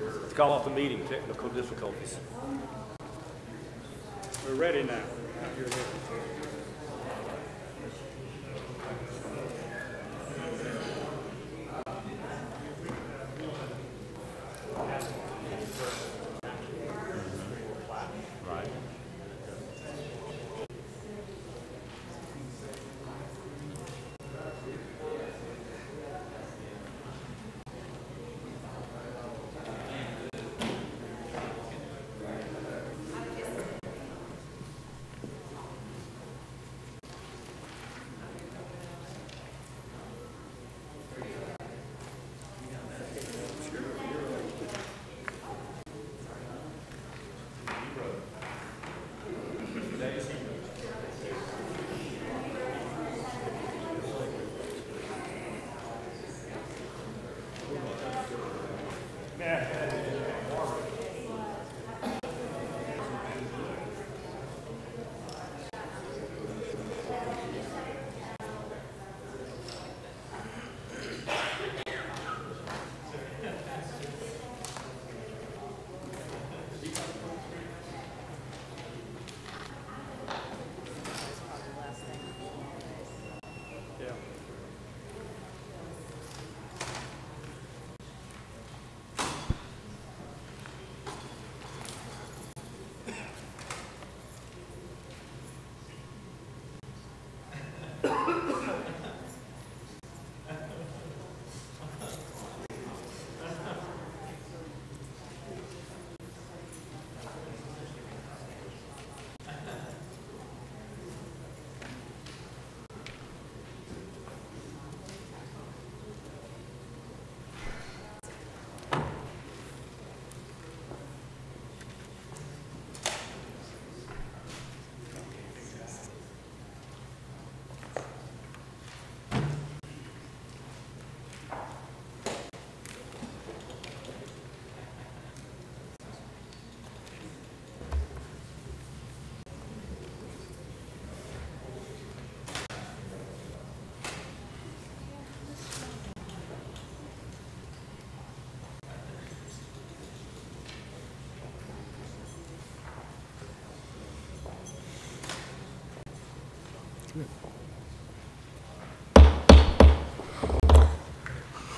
Let's call off the meeting, technical difficulties. We're ready now.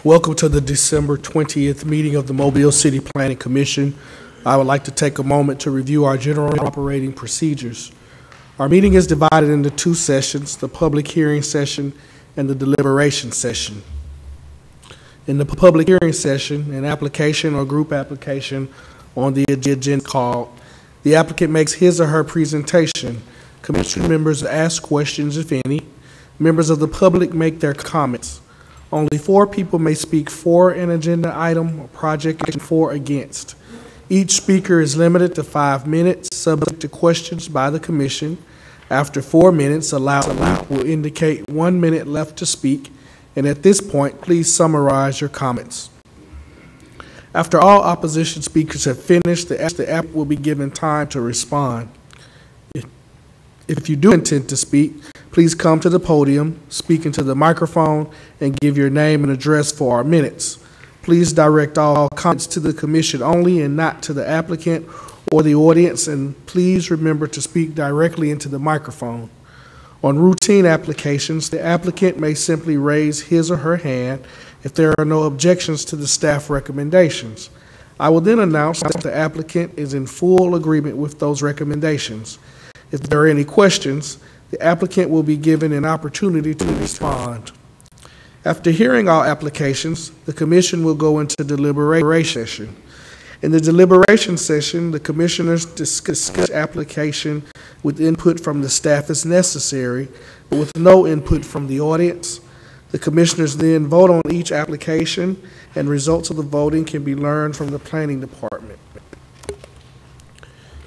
Welcome to the December 20th meeting of the Mobile City Planning Commission. I would like to take a moment to review our general operating procedures. Our meeting is divided into two sessions, the public hearing session and the deliberation session. In the public hearing session, an application or group application on the agenda called, the applicant makes his or her presentation. Commission members ask questions, if any. Members of the public make their comments. Only 4 people may speak for an agenda item or project and 4 against. Each speaker is limited to 5 minutes, subject to questions by the commission. After 4 minutes, a loud beep will indicate 1 minute left to speak, and at this point, please summarize your comments. After all opposition speakers have finished, the applicant will be given time to respond. If you do intend to speak, please come to the podium, speak into the microphone, and give your name and address for our minutes. Please direct all comments to the commission only and not to the applicant or the audience, and please remember to speak directly into the microphone. On routine applications, the applicant may simply raise his or her hand if there are no objections to the staff recommendations. I will then announce that the applicant is in full agreement with those recommendations. If there are any questions, the applicant will be given an opportunity to respond. After hearing all applications, the commission will go into deliberation session. In the deliberation session, the commissioners discuss application with input from the staff as necessary, but with no input from the audience. The commissioners then vote on each application, and results of the voting can be learned from the planning department.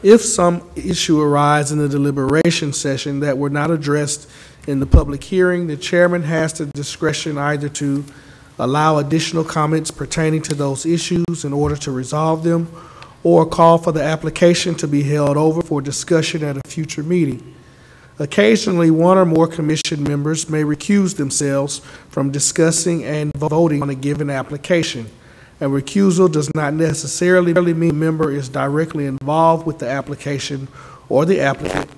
If some issue arises in the deliberation session that were not addressed in the public hearing, the chairman has the discretion either to allow additional comments pertaining to those issues in order to resolve them, or call for the application to be held over for discussion at a future meeting. Occasionally, one or more commission members may recuse themselves from discussing and voting on a given application. and recusal does not necessarily mean a member is directly involved with the application or the applicant.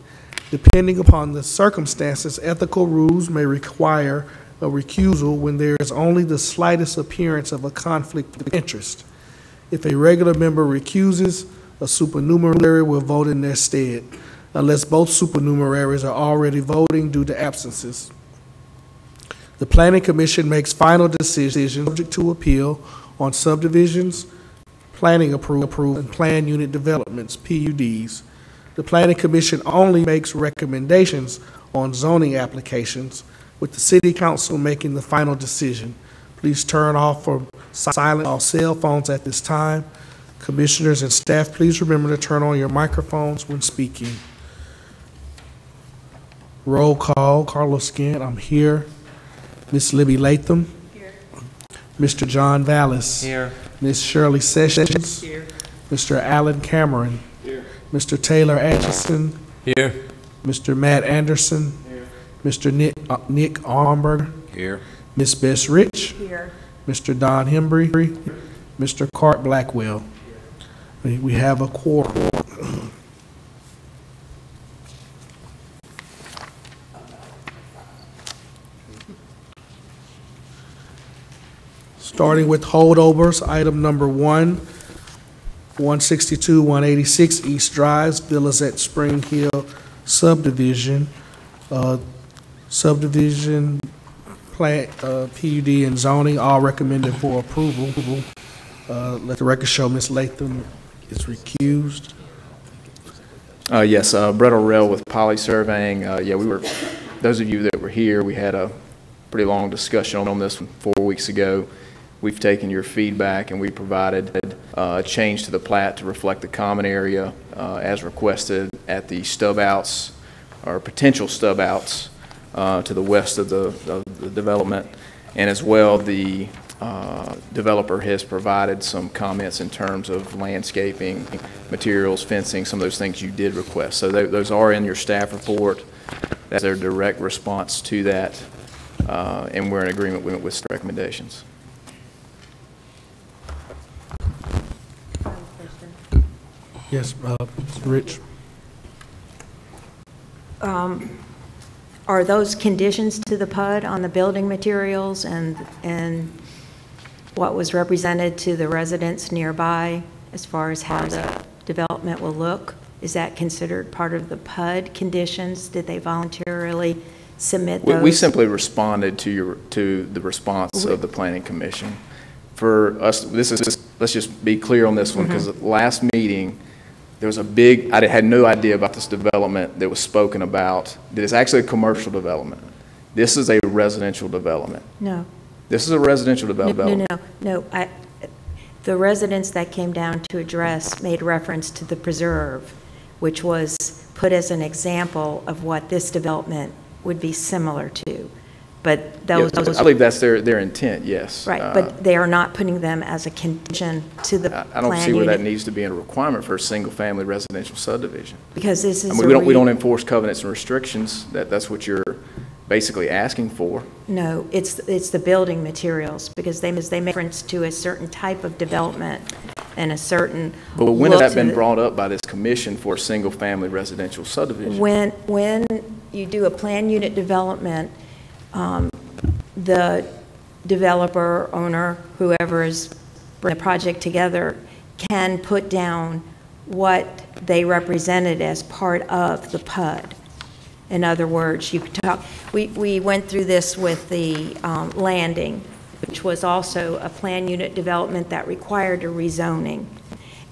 Depending upon the circumstances, ethical rules may require a recusal when there is only the slightest appearance of a conflict of interest. If a regular member recuses, a supernumerary will vote in their stead, unless both supernumeraries are already voting due to absences. The Planning Commission makes final decisions subject to appeal on subdivisions, planning approval, and plan unit developments, PUDs. The Planning Commission only makes recommendations on zoning applications, with the City Council making the final decision. Please turn off or silence all cell phones at this time. Commissioners and staff, please remember to turn on your microphones when speaking. Roll call. Carlos Gant, I'm here. Ms. Libby Latham. Here. Mr. John Vallis. Here. Ms. Shirley Sessions. Here. Mr. Alan Cameron. Here. Mr. Taylor Atchison. Here. Mr. Matt Anderson. Here. Mr. Nick Armberger. Here. Ms. Bess Rich. Here. Mr. Don Hembry. Mr. Cart Blackwell. We have a quorum. Starting with holdovers, item number 162, 186 East Drive, Villas at Spring Hill Subdivision. Subdivision, plant, PUD and zoning, all recommended for approval. Let the record show Ms. Latham is recused. Yes, Brett O'Rell with Poly Surveying. Yeah, those of you that were here, we had a pretty long discussion on this 4 weeks ago. We've taken your feedback and we provided a change to the plat to reflect the common area as requested at the stub outs or potential stub outs to the west of the development. And as well, the developer has provided some comments in terms of landscaping, materials, fencing, some of those things you did request. So those are in your staff report. That's their direct response to that, and we're in agreement with recommendations. Yes, Mr. Rich. Are those conditions to the PUD on the building materials and what was represented to the residents nearby as far as how the development will look? Is that considered part of the PUD conditions? Did they voluntarily submit those? We simply responded to the response of the Planning Commission. For us, let's just be clear on this one, because last meeting, there was I had no idea about this development that was spoken about. That is actually a commercial development. This is a residential development. No. This is a residential development. No. The residents that came down to address made reference to the preserve, which was put as an example of what this development would be similar to. But those, I believe that's their intent, yes. Right, but they are not putting them as a condition to the plan. I don't see where that needs to be a requirement for a single-family residential subdivision. Because this is we don't enforce covenants and restrictions. That's what you're basically asking for. No, it's the building materials, because they make reference to a certain type of development and a certain. But when has that been brought up by this commission for a single-family residential subdivision? When you do a plan unit development, the developer, owner, whoever is bringing the project together can put down what they represented as part of the PUD. In other words, you could talk, we went through this with the landing, which was also a plan unit development that required a rezoning.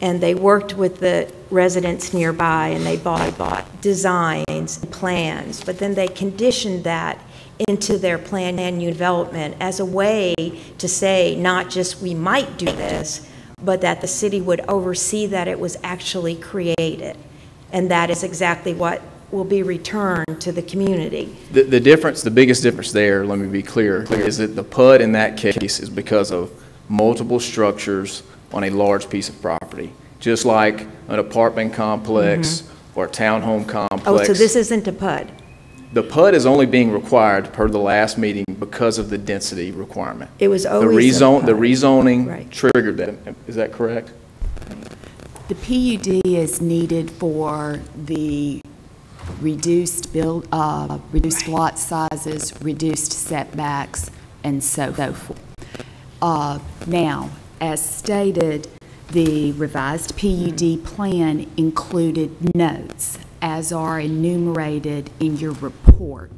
And they worked with the residents nearby, and they bought designs and plans, but then they conditioned that into their plan unit development as a way to say not just we might do this, but that the city would oversee that it was actually created. And that is exactly what will be returned to the community. The difference, the biggest difference there, let me be clear, is that the PUD in that case is because of multiple structures on a large piece of property, just like an apartment complex or a townhome complex. Oh, so this isn't a PUD? The PUD is only being required per the last meeting because of the density requirement. It was always the a PUD. The rezoning Right. triggered that. Is that correct? The PUD is needed for the reduced lot sizes, reduced setbacks, and so forth. Now, as stated, the revised PUD plan included notes, as are enumerated in your report.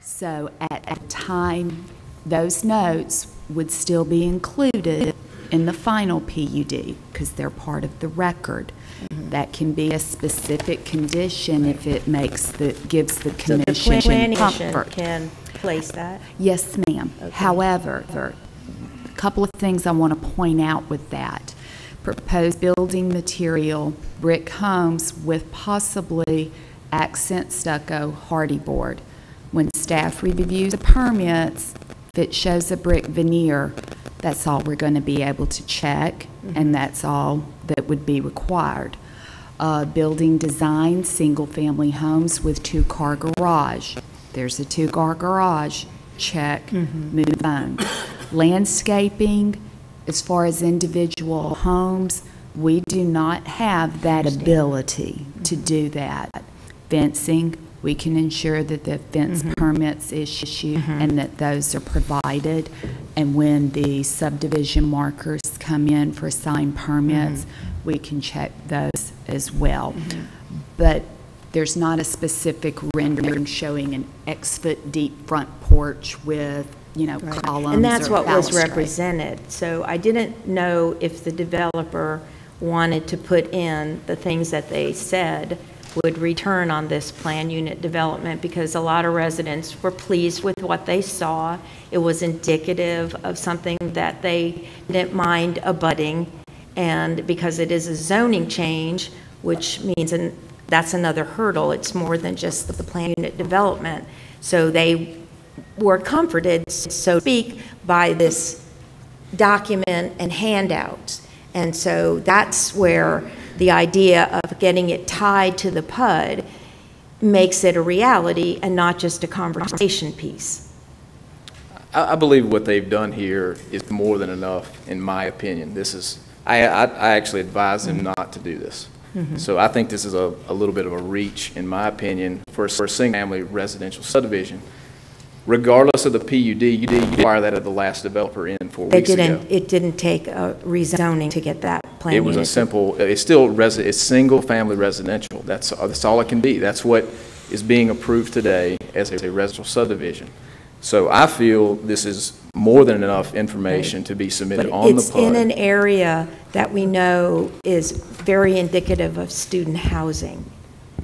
So at the time, those notes would still be included in the final PUD because they're part of the record. That can be a specific condition if it gives the commission So the planning comfort. can place that? Yes, ma'am. Okay. However, a couple of things I want to point out with that. Proposed building material, brick homes with possibly accent stucco hardy board. When staff reviews the permits, if it shows a brick veneer, that's all we're going to be able to check, and that's all that would be required. Building design, single-family homes with two-car garage. There's a two-car garage, check, move on. Landscaping, as far as individual homes, we do not have that ability to do that. Fencing, we can ensure that the fence permits issue and that those are provided. And when the subdivision markers come in for sign permits, we can check those as well. But there's not a specific rendering showing an X-foot deep front porch with, columns. And that's or what was balustrade. represented. So I didn't know if the developer wanted to put in the things that they said would return on this plan unit development, because a lot of residents were pleased with what they saw. It was indicative of something that they didn't mind abutting, and because it is a zoning change, which means that's another hurdle. It's more than just the plan unit development. So they were comforted, so to speak, by this document and handouts. And so that's where the idea of getting it tied to the PUD makes it a reality and not just a conversation piece. I believe what they've done here is more than enough, in my opinion. I actually advise them not to do this. So I think this is a little bit of a reach, in my opinion, for a single-family residential subdivision. Regardless of the PUD, you did require that of the last developer in 4 weeks ago. It didn't take a rezoning to get that plan It was unit. a simple, it's single-family residential. That's all it can be. That's what is being approved today as a residential subdivision. So I feel this is more than enough information to be submitted But on the it's in PUD. an area that we know is very indicative of student housing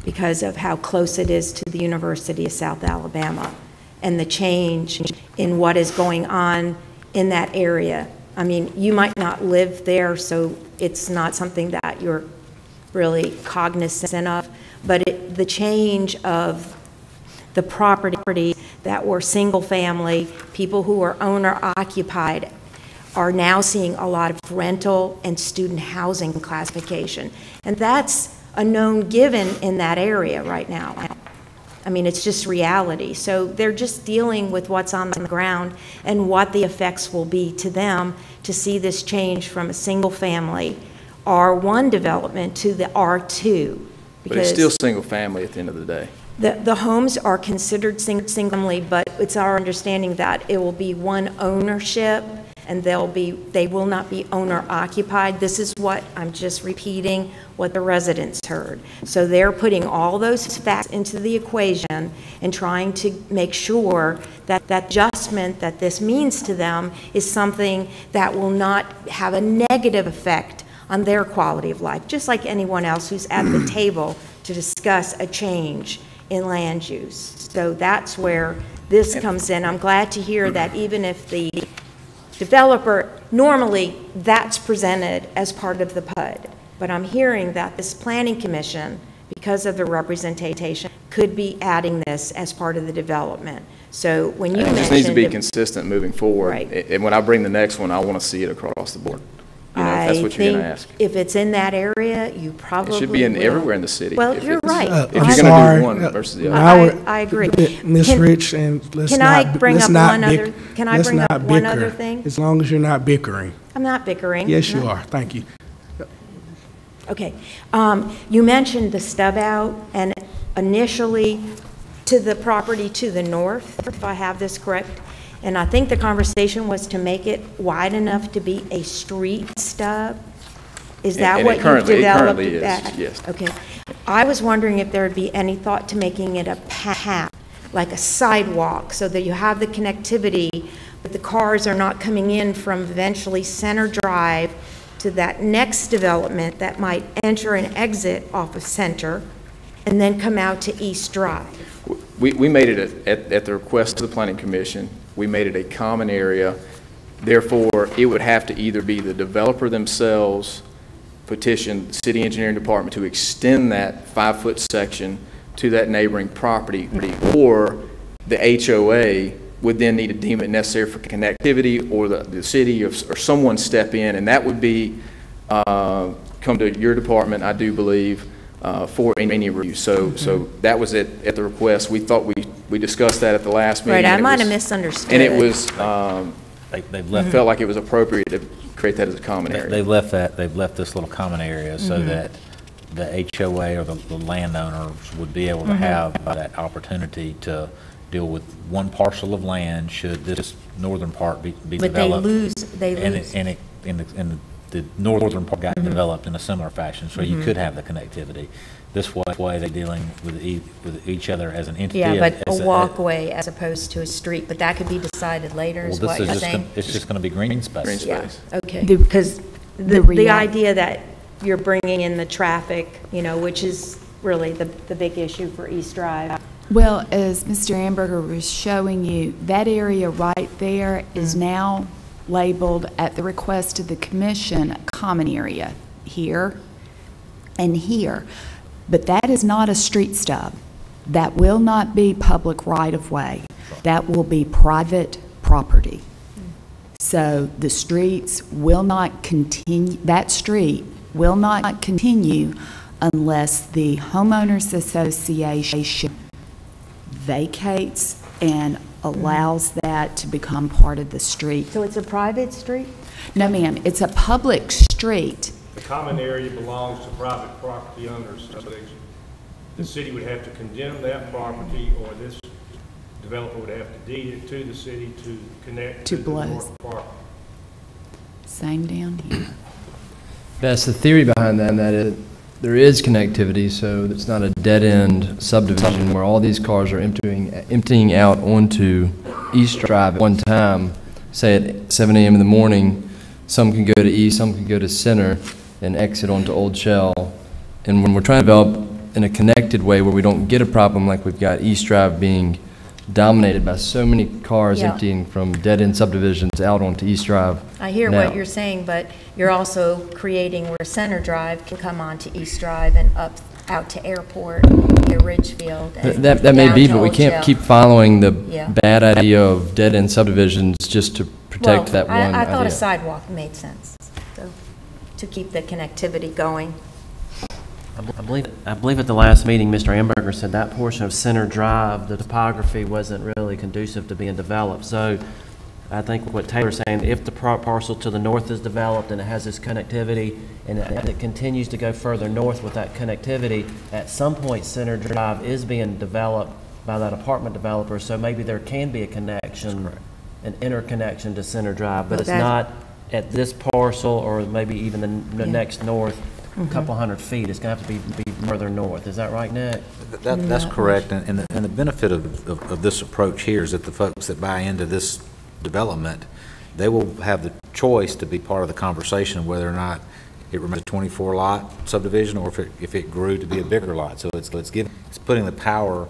because of how close it is to the University of South Alabama and the change in what is going on in that area. I mean, you might not live there, so it's not something that you're really cognizant of, but the change of the property that were single family, people who are owner occupied, are now seeing a lot of rental and student housing classification. And that's a known given in that area right now. I mean, it's just reality. So they're just dealing with what's on the ground and what the effects will be to them to see this change from a single family R1 development to the R2. But it's still single-family at the end of the day. The homes are considered single-family, but it's our understanding that it will be one ownership and they will not be owner-occupied. This is what, I'm just repeating what the residents heard. So they're putting all those facts into the equation and trying to make sure that that adjustment that this means to them is something that will not have a negative effect on their quality of life, just like anyone else who's at the table to discuss a change in land use. So that's where this comes in. I'm glad to hear that even if the developer, normally that's presented as part of the PUD, but I'm hearing that this planning commission, because of the representation, could be adding this as part of the development. So when you mentioned— It just needs to be consistent moving forward. Right. And when I bring the next one, I want to see it across the board. You know, if that's what you're going to ask. If it's in that area, area, you probably It should be in will. everywhere in the city. Well, if you're it's- right. If I'm you're sorry. going to do one versus the other. I agree. Ms. Can- Rich, and let's can not, I bring let's up not one other- can I let's bring up not one bicker. other thing? As long as you're not bickering. I'm not bickering. Yes, you No. are. Thank you. Okay. You mentioned the stub out, and initially to the property to the north, if I have this correct, and I think the conversation was to make it wide enough to be a street stub. Is that And what it you've currently- it developed? currently is, that? yes. Okay. I was wondering if there would be any thought to making it a path, like a sidewalk, so that you have the connectivity, but the cars are not coming in from eventually Center Drive to that next development that might enter and exit off of Center, and then come out to East Drive. We made it at the request of the Planning Commission, we made it a common area. Therefore, it would have to either be the developer themselves petition the city engineering department to extend that 5-foot section to that neighboring property, or the HOA would then need to deem it necessary for connectivity, or the city or someone step in, and that would be come to your department, I do believe, for any review. So that was at the request. We thought we discussed that at the last meeting. Right, I and it might have was- misunderstood. And it was, They've left, felt like it was appropriate to create that as a common area. they've left this little common area so that the HOA or the landowners would be able to have that opportunity to deal with one parcel of land should this northern part be But they developed. lose. And the northern part got developed in a similar fashion, so you could have the connectivity. This way they're dealing with each other as an entity. Yeah, but as a walkway as opposed to a street, but that could be decided later, Well, is this what is you're just, saying? it's just gonna be green space. Green Yeah, space. okay, The- because the the rea- idea that you're bringing in the traffic, which is really the big issue for East Drive. Well, as Mr. Amberger was showing you, that area right there is now labeled at the request of the commission, a common area here and here. But that is not a street stub. That will not be public right-of-way. That will be private property. So the streets will not continue, that street will not continue unless the homeowners association vacates and allows that to become part of the street. So it's a private street? No, ma'am, it's a public street. The common area belongs to private property owners. The city would have to condemn that property, or this developer would have to deed it to the city to connect To to the Blows. north part. Same down here. That's the theory behind that is there is connectivity, so it's not a dead-end subdivision where all these cars are emptying out onto East Drive at one time, say at 7 a.m. in the morning. Some can go to East, some can go to Center, and exit onto Old Shell. And when we're trying to develop in a connected way where we don't get a problem like we've got East Drive being dominated by so many cars Yeah. emptying from dead-end subdivisions out onto East Drive. I hear now. what you're saying, but you're also creating where Center Drive can come onto East Drive and up, out to Airport, to Ridgefield. and That may down be, to but we Old can't Shell. keep following the Yeah. bad idea of dead-end subdivisions just to protect that one I thought a idea. sidewalk made sense, so, to keep the connectivity going. I believe at the last meeting, Mr. Amberger said that portion of Center Drive, the topography wasn't really conducive to being developed. So I think what Taylor's saying, if the parcel to the north is developed and it has this connectivity, and it continues to go further north with that connectivity, at some point Center Drive is being developed by that apartment developer, so maybe there can be a connection, an interconnection to Center Drive, but Well, it's that- not at this parcel or maybe even the next north, a couple hundred feet. It's going to have to be further north. Is that right, Nick? That's correct, and the benefit of this approach here is that the folks that buy into this development, they will have the choice to be part of the conversation whether or not it remains a 24-lot subdivision or if it grew to be a bigger lot. So it's putting the power,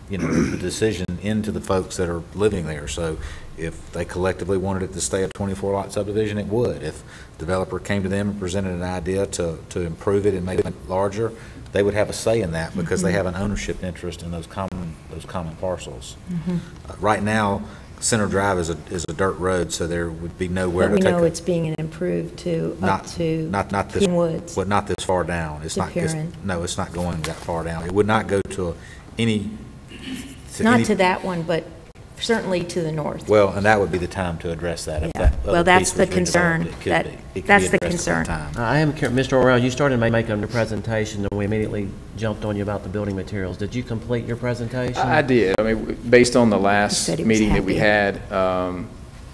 the decision into the folks that are living there. So if they collectively wanted it to stay a 24-lot subdivision, it would. If the developer came to them and presented an idea to improve it and make it larger, they would have a say in that because they have an ownership interest in those common parcels. Right now, Center Drive is a dirt road, so there would be nowhere But to we take know a... it's being improved to, up Not to this, Green Woods. but not this far down. It's To not, it's, Perrin. no, it's not going that far down. It would not go to any... Not to that one, but certainly to the north. Well, and that would be the time to address that. If Yeah. that other Well, that's piece was the concern. redeveloped, it could That- be. It could that's be the addressed at that concern. time. I am curious, Mr. Orwell, you started making the presentation, and we immediately jumped on you about the building materials. Did you complete your presentation? I did. I mean, based on the last said he was meeting that we happy. had,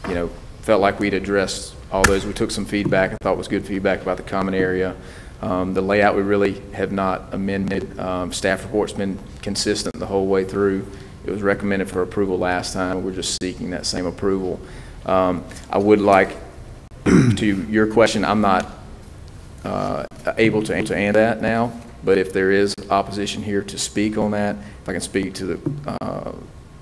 you know, felt like we'd addressed all those. We took some feedback, I thought was good feedback about the common area. The layout we really have not amended. Staff report's been consistent the whole way through. It was recommended for approval last time. We're just seeking that same approval. I would like, to your question, I'm not able to answer that now, but if there is opposition here to speak on that, if I can speak to the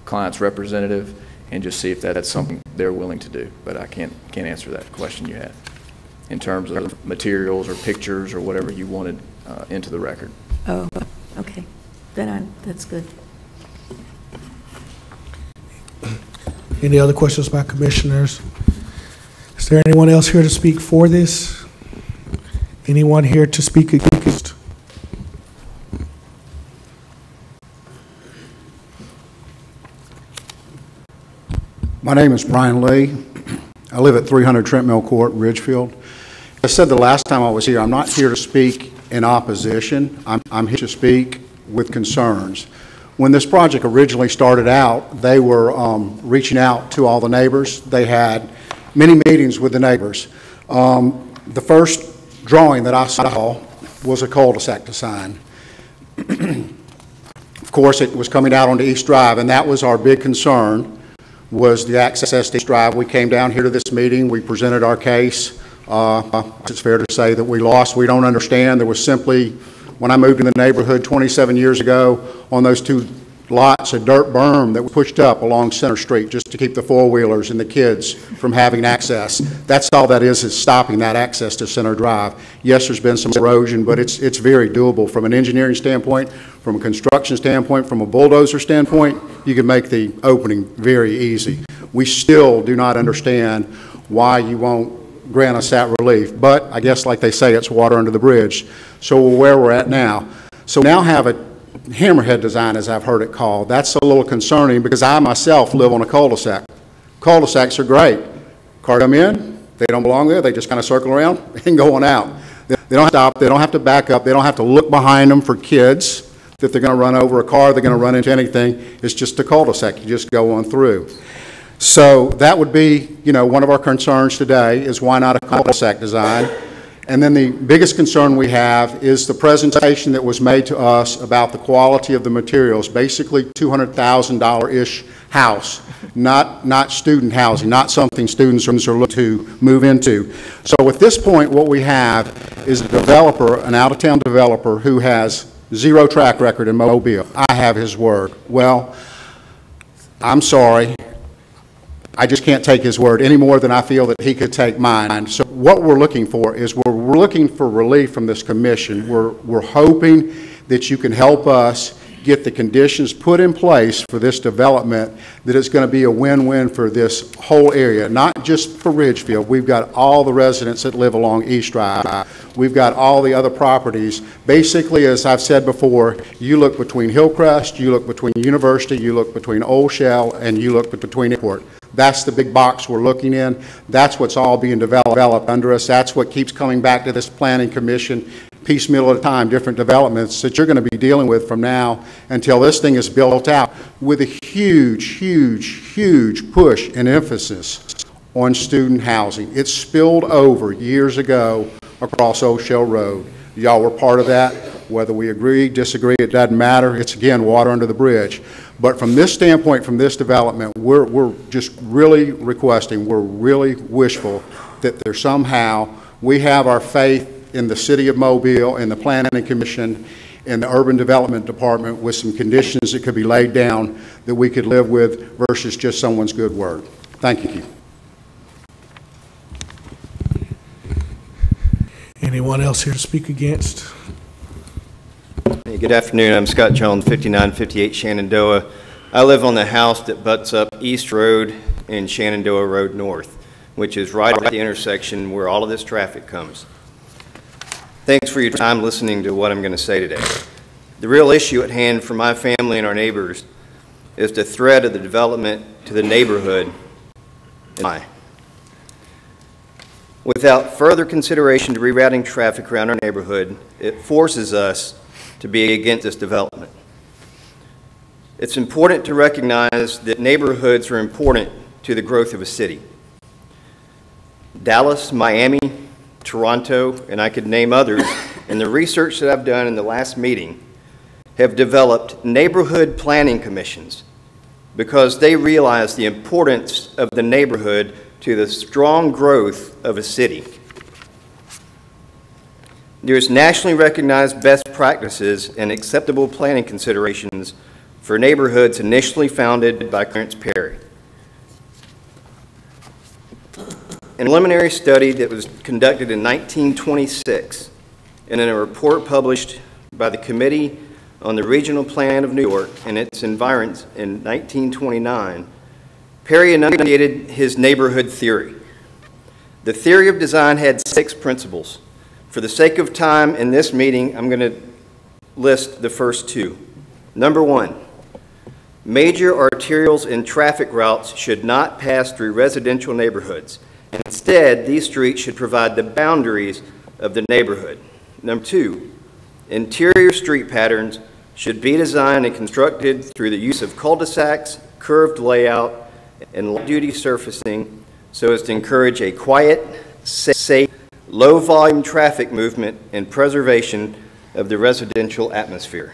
client's representative and just see if that's something they're willing to do. But I can't answer that question you had in terms of materials or pictures or whatever you wanted into the record. Oh, okay. That's good. Any other questions by commissioners? Is there anyone else here to speak for this? Anyone here to speak against? My name is Brian Lee. I live at 300 Trent Mill Court, Ridgefield. I said the last time I was here, I'm not here to speak in opposition. I'm here to speak with concerns. When this project originally started out, they were reaching out to all the neighbors. They had many meetings with the neighbors. The first drawing that I saw was a cul-de-sac design. Of course, it was coming out onto East Drive, and that was our big concern, was the access to East Drive. We came down here to this meeting. We presented our case. It's fair to say that we lost. We don't understand. There was simply, when I moved in the neighborhood 27 years ago, on those two lots, a dirt berm that was pushed up along Center Street just to keep the four-wheelers and the kids from having access. That's all that is stopping that access to Center Drive. Yes, there's been some erosion, but it's very doable from an engineering standpoint, from a construction standpoint, from a bulldozer standpoint. You can make the opening very easy. We still do not understand why you won't grant us that relief, but I guess like they say, it's water under the bridge. So where we're at now. So now have a hammerhead design, as I've heard it called. That's a little concerning because I myself live on a cul-de-sac. Cul-de-sacs are great. Cars come in, they don't belong there, they just kind of circle around and go on out. They don't stop, they don't have to back up, they don't have to look behind them for kids that they're going to run over a car, they're going to run into anything. It's just a cul-de-sac, you just go on through. So that would be, you know, one of our concerns today is why not a cul-de-sac design? And then the biggest concern we have is the presentation that was made to us about the quality of the materials, basically $200,000-ish house, not student housing, not something students are looking to move into. So at this point, what we have is a developer, an out-of-town developer who has zero track record in Mobile. I have his word. Well, I'm sorry. I just can't take his word any more than I feel that he could take mine. So what we're looking for is we're looking for relief from this commission. We're hoping that you can help us get the conditions put in place for this development that is going to be a win-win for this whole area, not just for Ridgefield. We've got all the residents that live along East Drive. We've got all the other properties. Basically, as I've said before, you look between Gilcrest, you look between University, you look between Old Shell, and you look between Airport. That's the big box we're looking in. That's what's all being developed under us. That's what keeps coming back to this planning commission, piecemeal at a time, different developments that you're going to be dealing with from now until this thing is built out with a huge, huge, huge push and emphasis on student housing. It spilled over years ago across Old Shell Road. Y'all were part of that. Whether we agree, disagree, it doesn't matter. It's, again, water under the bridge. But from this standpoint, from this development, we're just really requesting, we're really wishful that there's somehow, we have our faith in the City of Mobile, in the Planning Commission, in the Urban Development Department with some conditions that could be laid down that we could live with versus just someone's good word. Thank you. Anyone else here to speak against? Hey, good afternoon. I'm Scott Jones, 5958 Shenandoah. I live on the house that butts up East Road in Shenandoah Road North, which is right at the intersection where all of this traffic comes. Thanks for your time listening to what I'm going to say today. The real issue at hand for my family and our neighbors is the threat of the development to the neighborhood. Without further consideration to rerouting traffic around our neighborhood, it forces us to be against this development. It's important to recognize that neighborhoods are important to the growth of a city. Dallas, Miami, Toronto, and I could name others, and the research that I've done in the last meeting have developed neighborhood planning commissions because they realize the importance of the neighborhood to the strong growth of a city. There's nationally recognized best practices and acceptable planning considerations for neighborhoods initially founded by Clarence Perry. An preliminary study that was conducted in 1926 and in a report published by the Committee on the Regional Plan of New York and its environs in 1929, Perry enunciated his neighborhood theory. The theory of design had 6 principles. For the sake of time in this meeting, I'm going to list the first 2. Number 1, major arterials and traffic routes should not pass through residential neighborhoods. Instead, these streets should provide the boundaries of the neighborhood. Number 2, interior street patterns should be designed and constructed through the use of cul-de-sacs, curved layout, and light-duty surfacing so as to encourage a quiet, safe, low-volume traffic movement and preservation of the residential atmosphere.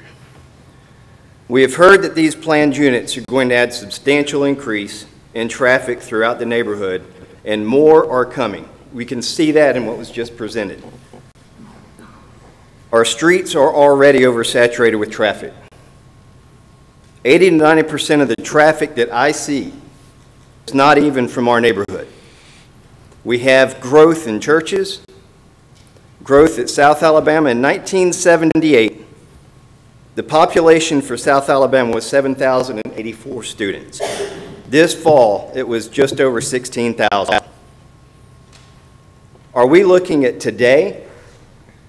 We have heard that these planned units are going to add substantial increase in traffic throughout the neighborhood, and more are coming. We can see that in what was just presented. Our streets are already oversaturated with traffic. 80 to 90% of the traffic that I see is not even from our neighborhood. We have growth in churches, growth at South Alabama. In 1978, the population for South Alabama was 7,084 students. This fall, it was just over 16,000. Are we looking at today?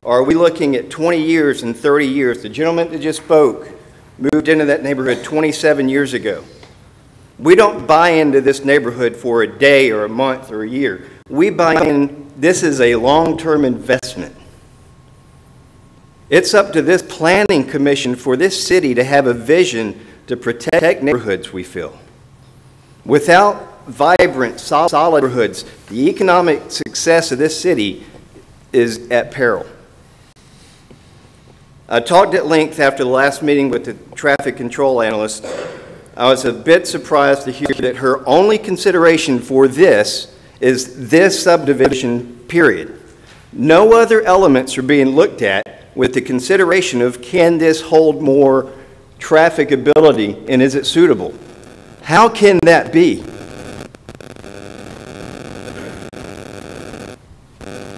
Or are we looking at 20 years and 30 years? The gentleman that just spoke moved into that neighborhood 27 years ago. We don't buy into this neighborhood for a day or a month or a year. We buy in, this is a long-term investment. It's up to this planning commission for this city to have a vision to protect neighborhoods, we feel. Without vibrant, solid neighborhoods, the economic success of this city is at peril. I talked at length after the last meeting with the traffic control analyst. I was a bit surprised to hear that her only consideration for this is this subdivision, period. No other elements are being looked at with the consideration of can this hold more traffic ability and is it suitable? How can that be?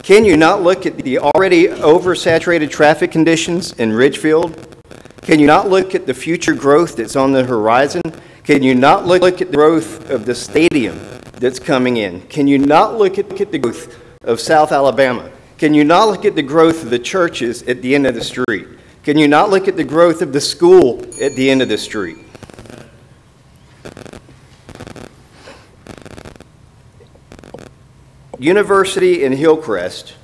Can you not look at the already oversaturated traffic conditions in Ridgefield? Can you not look at the future growth that's on the horizon? Can you not look at the growth of the stadium that's coming in? Can you not look at the growth of South Alabama? Can you not look at the growth of the churches at the end of the street? Can you not look at the growth of the school at the end of the street? University and Gilcrest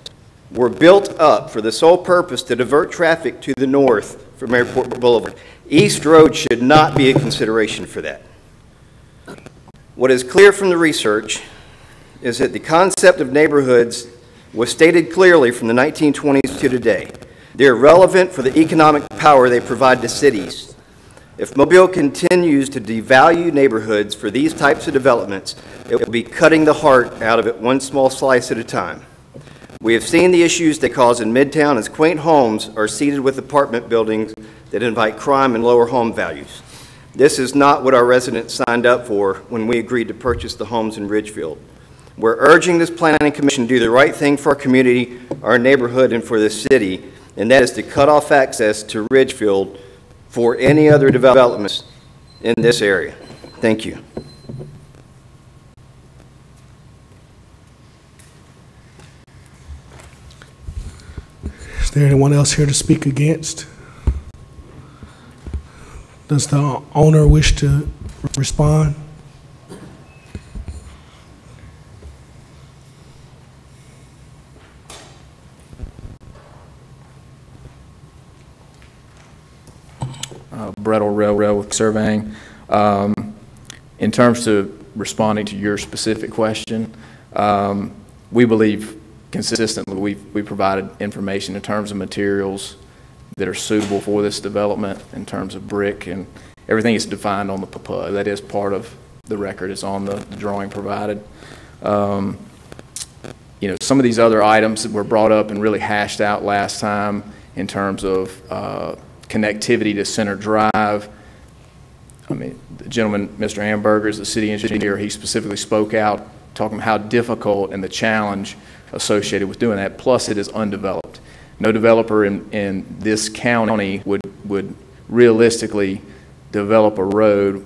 were built up for the sole purpose to divert traffic to the north from Airport Boulevard. East Road should not be a consideration for that. What is clear from the research is that the concept of neighborhoods was stated clearly from the 1920s to today. They are relevant for the economic power they provide to cities. If Mobile continues to devalue neighborhoods for these types of developments, it will be cutting the heart out of it one small slice at a time. We have seen the issues they cause in Midtown as quaint homes are seeded with apartment buildings that invite crime and lower home values. This is not what our residents signed up for when we agreed to purchase the homes in Ridgefield. We're urging this planning commission to do the right thing for our community, our neighborhood, and for the city, and that is to cut off access to Ridgefield for any other developments in this area. Thank you. Is there anyone else here to speak against? Does the owner wish to respond? Brett Rail with surveying. In terms of responding to your specific question, we believe consistently we provided information in terms of materials that are suitable for this development in terms of brick, and everything is defined on the PUD. That is part of the record. It's on the drawing provided. You know, some of these other items that were brought up and really hashed out last time in terms of connectivity to Center Drive. I mean, the gentleman, Mr. Amberger, is the city engineer. He specifically spoke out talking about how difficult and the challenge associated with doing that. Plus, it is undeveloped. No developer in this county would realistically develop a road,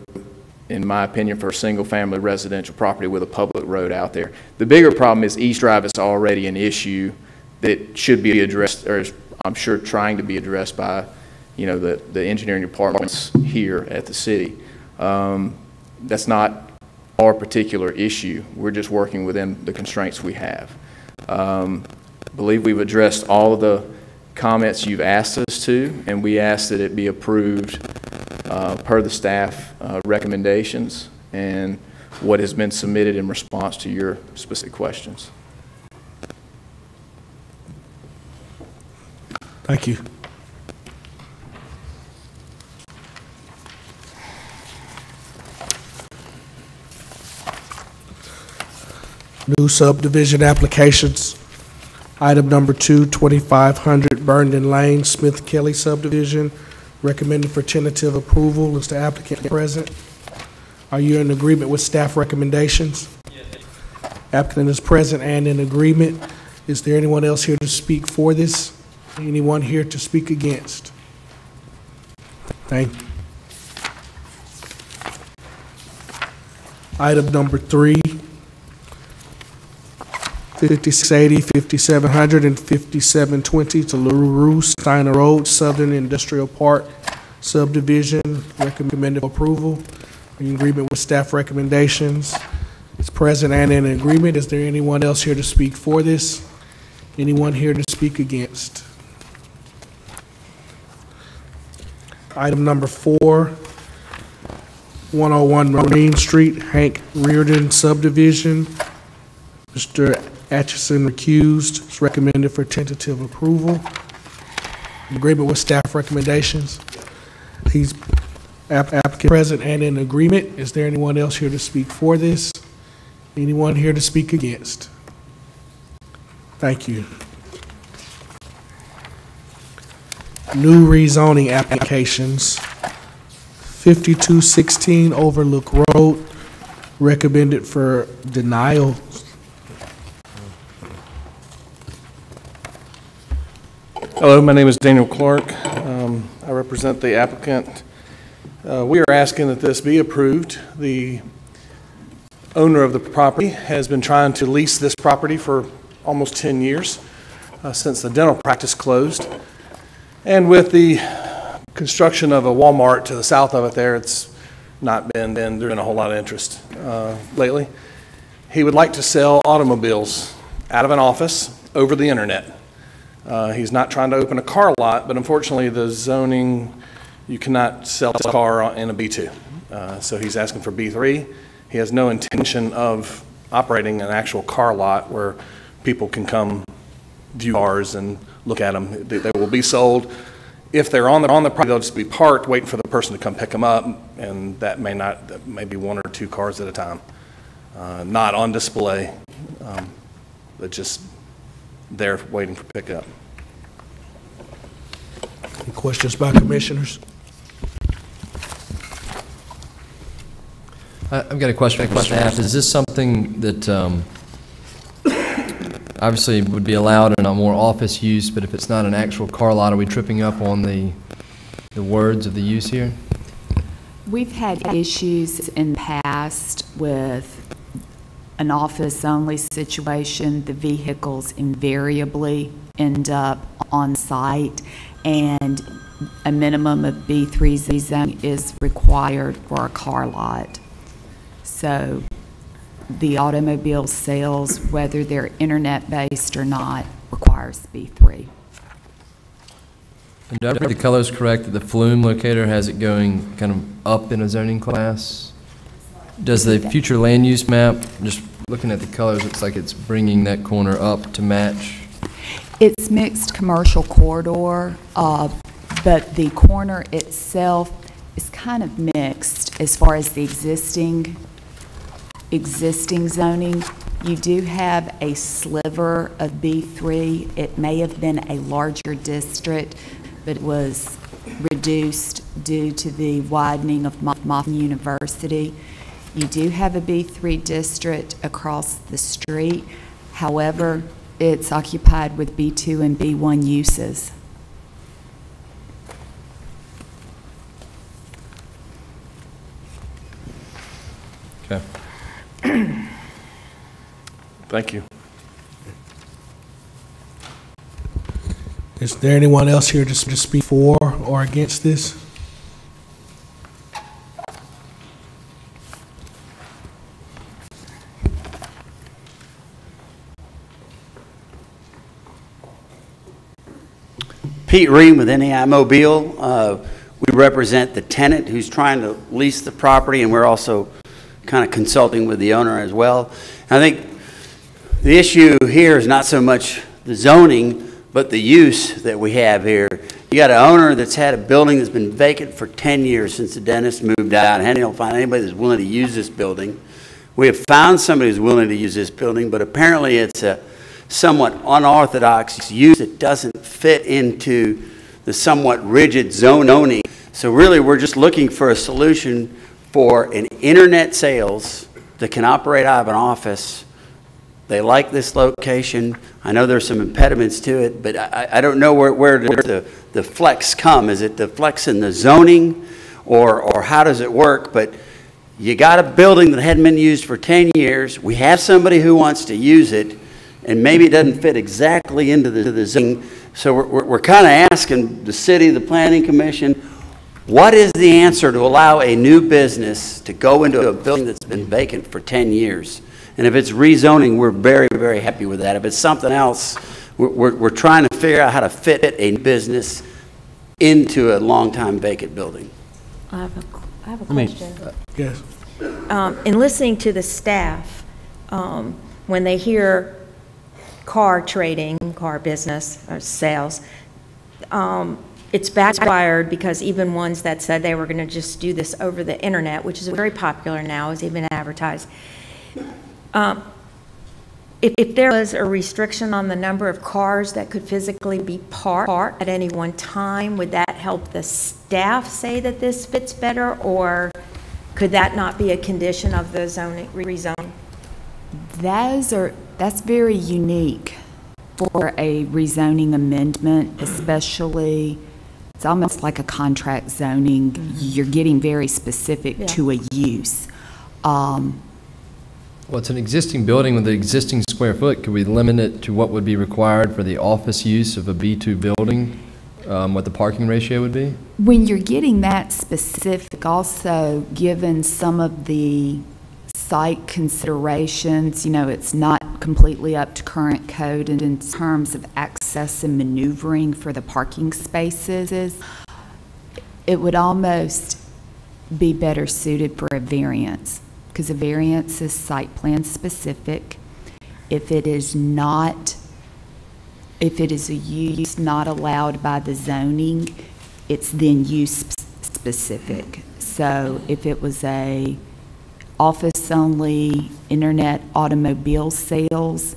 in my opinion, for a single-family residential property with a public road out there. The bigger problem is East Drive is already an issue that should be addressed, or is, I'm sure, trying to be addressed by, you know, the engineering departments here at the city. That's not our particular issue. We're just working within the constraints we have. Believe we've addressed all of the comments you've asked us to, and we ask that it be approved per the staff recommendations and what has been submitted in response to your specific questions. Thank you. New subdivision applications. Item number 2, 2500 Burnden Lane, Smith Kelly subdivision. Recommended for tentative approval. Is the applicant present? Are you in agreement with staff recommendations? Yes. Applicant is present and in agreement. Is there anyone else here to speak for this? Anyone here to speak against? Thank you. Item number 3, 5680, 5700, and 5720 to LaRue Steiner Road, Southern Industrial Park subdivision. Recommended approval. Are you in agreement with staff recommendations? It's present and in agreement. Is there anyone else here to speak for this? Anyone here to speak against? Item number 4, 101 Marine Street, Hank Rearden subdivision. Mr. Atchison recused. It's recommended for tentative approval. In agreement with staff recommendations. He's applicant present and in agreement. Is there anyone else here to speak for this? Anyone here to speak against? Thank you. New rezoning applications. 5216 Overlook Road, recommended for denial. Hello, my name is Daniel Clark. I represent the applicant. We are asking that this be approved. The owner of the property has been trying to lease this property for almost 10 years, since the dental practice closed. And with the construction of a Walmart to the south of it there, it's not been there's been a whole lot of interest lately. He would like to sell automobiles out of an office over the internet. He's not trying to open a car lot, but unfortunately the zoning, you cannot sell a car in a B2. So he's asking for B3. He has no intention of operating an actual car lot where people can come view cars and look at them. They will be sold. If they're on the property, they'll just be parked, waiting for the person to come pick them up, and that may be 1 or 2 cars at a time. Not on display, but just there waiting for pickup. Any questions by commissioners? I've got a question for staff. Is this something that obviously would be allowed in a more office use, but if it's not an actual car lot, are we tripping up on the words of the use here? We've had issues in the past with an office-only situation. The vehicles invariably end up on site, and a minimum of B3 zone is required for a car lot. So the automobile sales, whether they're internet-based or not, requires B3. And do I have the colors correct, that the flume locator has it going kind of up in a zoning class? Does the future land use map, just looking at the colors, looks like it's bringing that corner up to match? It's mixed commercial corridor, but the corner itself is kind of mixed as far as the existing zoning. You do have a sliver of B3. It may have been a larger district, but it was reduced due to the widening of Moffitt University. You do have a B3 district across the street. However, it's occupied with B2 and B1 uses. Okay. Thank you. Is there anyone else here to speak for or against this? Pete Ream with NEI Mobile. We represent the tenant who's trying to lease the property, and we're also kind of consulting with the owner as well. I think the issue here is not so much the zoning, but the use that we have here. You got an owner that's had a building that's been vacant for 10 years since the dentist moved out, and they don't find anybody that's willing to use this building. We have found somebody who's willing to use this building, but apparently it's a somewhat unorthodox use that doesn't fit into the somewhat rigid zoning. So really, we're just looking for a solution for an internet sales that can operate out of an office. They like this location. I know there's some impediments to it, but I don't know where the flex come. Is it the flex in the zoning, or how does it work? But you got a building that hadn't been used for 10 years. We have somebody who wants to use it, and maybe it doesn't fit exactly into the zoning. So we're kind of asking the city, the planning commission, what is the answer to allow a new business to go into a building that's been vacant for 10 years? And if it's rezoning, we're very, very happy with that. If it's something else, we're trying to figure out how to fit a business into a long-time vacant building. I have a question. Yes. In listening to the staff, when they hear car trading, car business, or sales, it's backfired, because even ones that said they were going to just do this over the internet, which is very popular now, is even advertised. If there was a restriction on the number of cars that could physically be parked at any one time, would that help the staff say that this fits better, or could that not be a condition of the zoning rezone? That's very unique for a rezoning amendment, especially. It's almost like a contract zoning. Mm-hmm. You're getting very specific to a use. Well, it's an existing building with an existing square foot. Could we limit it to what would be required for the office use of a B2 building, what the parking ratio would be? When you're getting that specific, also given some of the site considerations, it's not completely up to current code, and in terms of access and maneuvering for the parking spaces, it would almost be better suited for a variance, because a variance is site plan specific. If it is a use not allowed by the zoning, it's then use specific. So if it was a office only, internet automobile sales,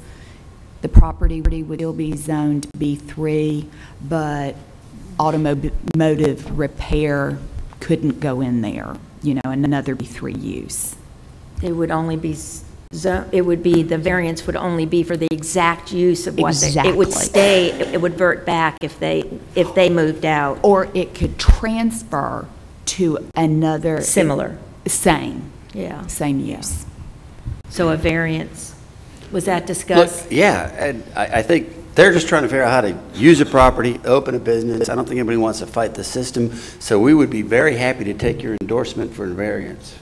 the property would still be zoned B3, but automotive repair couldn't go in there, another B3 use. It would only be the variance would only be for the exact use of what exactly. It would stay, it would vert back if they moved out. Or it could transfer to another. Similar. Same. Yeah. Same use. So a variance, was that discussed? Look, yeah, and I think They're just trying to figure out how to use a property, open a business. I don't think anybody wants to fight the system, so we would be very happy to take your endorsement for a variance.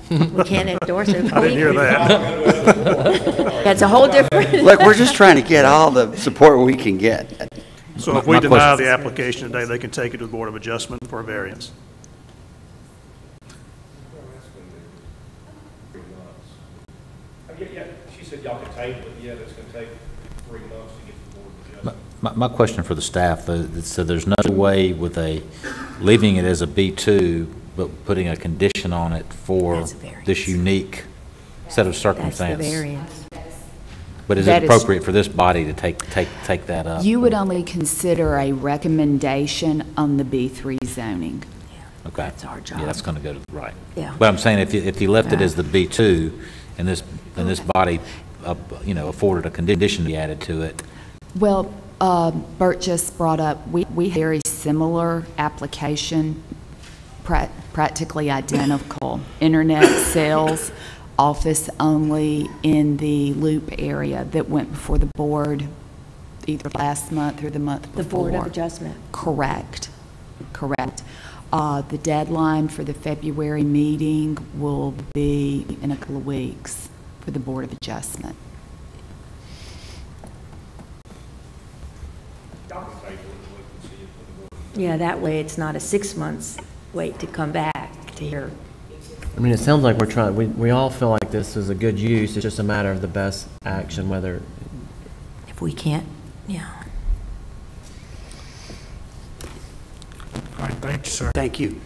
We can't endorse it. I didn't hear that. That's a whole different. Look, we're just trying to get all the support we can get. So if we deny the application today, they can take it to the Board of Adjustment for a variance. Yeah, she said y'all could table it, yeah, that's gonna take 3 months to get the Board of Adjustment. My question for the staff, so there's no way with leaving it as a B2, but putting a condition on it for this unique set of circumstances? That's the variance. But is it appropriate for this body to take that up? You would only consider a recommendation on the B3 zoning. Okay. That's our job. Yeah, that's going to go to, right. Yeah. But I'm saying if you left it as the B2 and this body, afforded a condition to be added to it. Well, Bert just brought up, we have a very similar application, practically identical. Internet sales, office only in the Loop area that went before the board either last month or the month before. The Board of Adjustment. Correct. The deadline for the February meeting will be in a couple of weeks for the Board of Adjustment. Yeah, that way it's not a 6 months wait to come back to hear. I mean, it sounds like we all feel like this is a good use. It's just a matter of the best action, whether. If we can't, yeah. All right, thank you, sir. Thank you.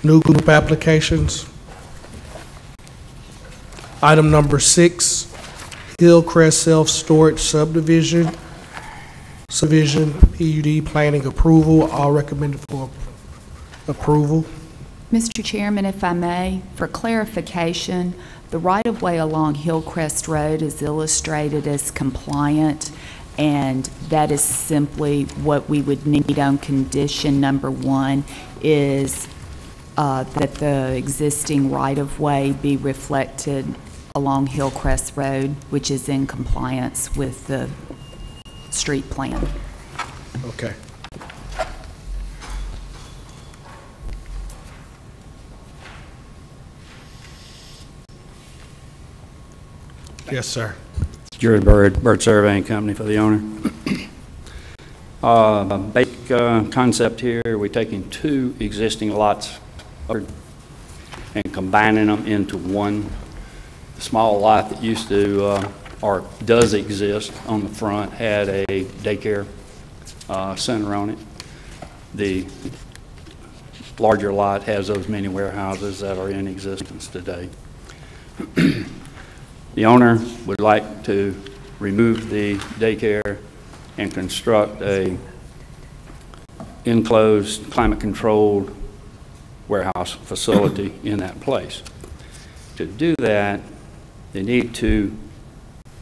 New group applications. Item number 6, Gilcrest Self-Storage Subdivision. Subdivision PUD planning approval, all recommended for approval. Mr. Chairman, if I may, for clarification, the right-of-way along Hillcrest Road is illustrated as compliant, and that is simply what we would need on condition number 1 is that the existing right-of-way be reflected along Hillcrest Road, which is in compliance with the street plan. Okay. Yes, sir. Jerry Bird Surveying Company for the owner. Basic concept here, we're taking 2 existing lots and combining them into one. The small lot that used to, or does exist on the front, had a daycare center on it. The larger lot has those many warehouses that are in existence today. The owner would like to remove the daycare and construct a enclosed, climate-controlled warehouse facility in that place. To do that, they need to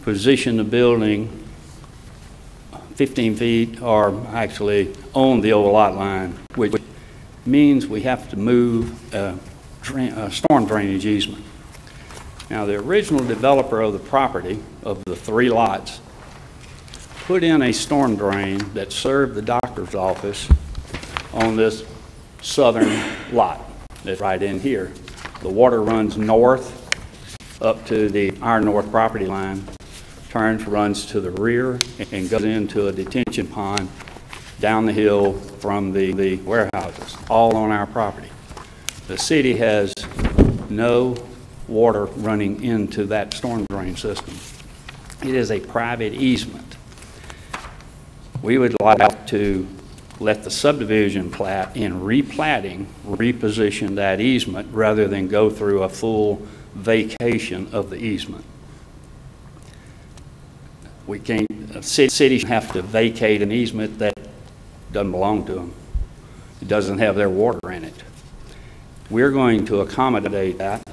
position the building 15 feet, or actually on the old lot line, which means we have to move a storm drainage easement. Now, the original developer of the property, of the 3 lots, put in a storm drain that served the doctor's office on this southern lot that's right in here. The water runs north up to our north property line, runs to the rear, and goes into a detention pond down the hill from the warehouses, all on our property. The city has no water running into that storm drain system. It is a private easement. We would like to let the subdivision plat in replatting reposition that easement rather than go through a full vacation of the easement. We can't, cities have to vacate an easement that doesn't belong to them. It doesn't have their water in it. We're going to accommodate that,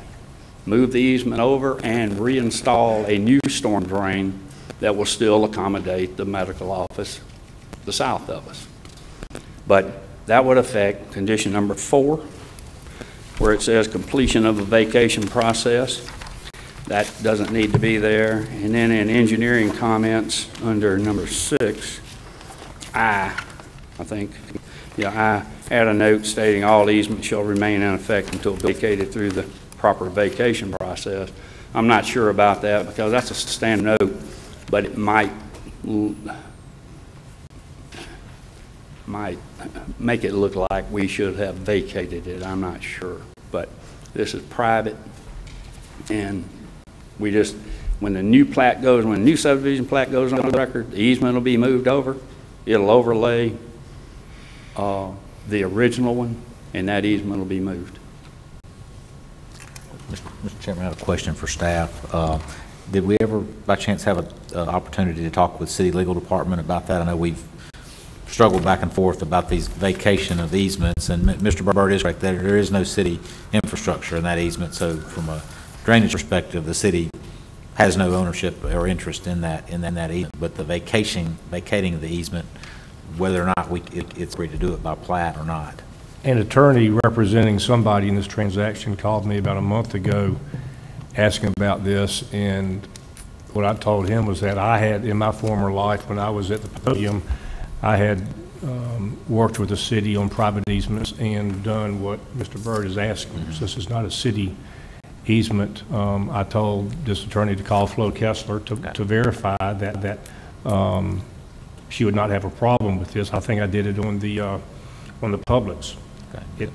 move the easement over, and reinstall a new storm drain that will still accommodate the medical office the south of us. But That would affect condition number 4, where it says completion of a vacation process. That doesn't need to be there. And then in engineering comments under number 6, I think, I add a note stating all easements shall remain in effect until vacated through the proper vacation process. I'm not sure about that because that's a standard note, but it might make it look like we should have vacated it. I'm not sure, but this is private, and we just, when the new plat goes, when the new subdivision plat goes on the record, the easement will be moved over. It'll overlay the original one, and that easement will be moved. Mr. Chairman, I have a question for staff. Did we ever, by chance, have an opportunity to talk with City Legal Department about that? I know we've struggled back and forth about these vacation of easements, and Mr. Byrd is right there. There is no city infrastructure in that easement, so from a drainage perspective, the city has no ownership or interest in that easement. But the vacating of the easement, whether or not it's free to do it by plat or not. An attorney representing somebody in this transaction called me about a month ago asking about this, and what I told him was that I had, in my former life, when I was at the podium, I had worked with the city on private easements and done what Mr. Byrd is asking. Mm-hmm. So this is not a city easement. I told this attorney to call Flo Kessler to verify that she would not have a problem with this. I think I did it on the Publix. Okay.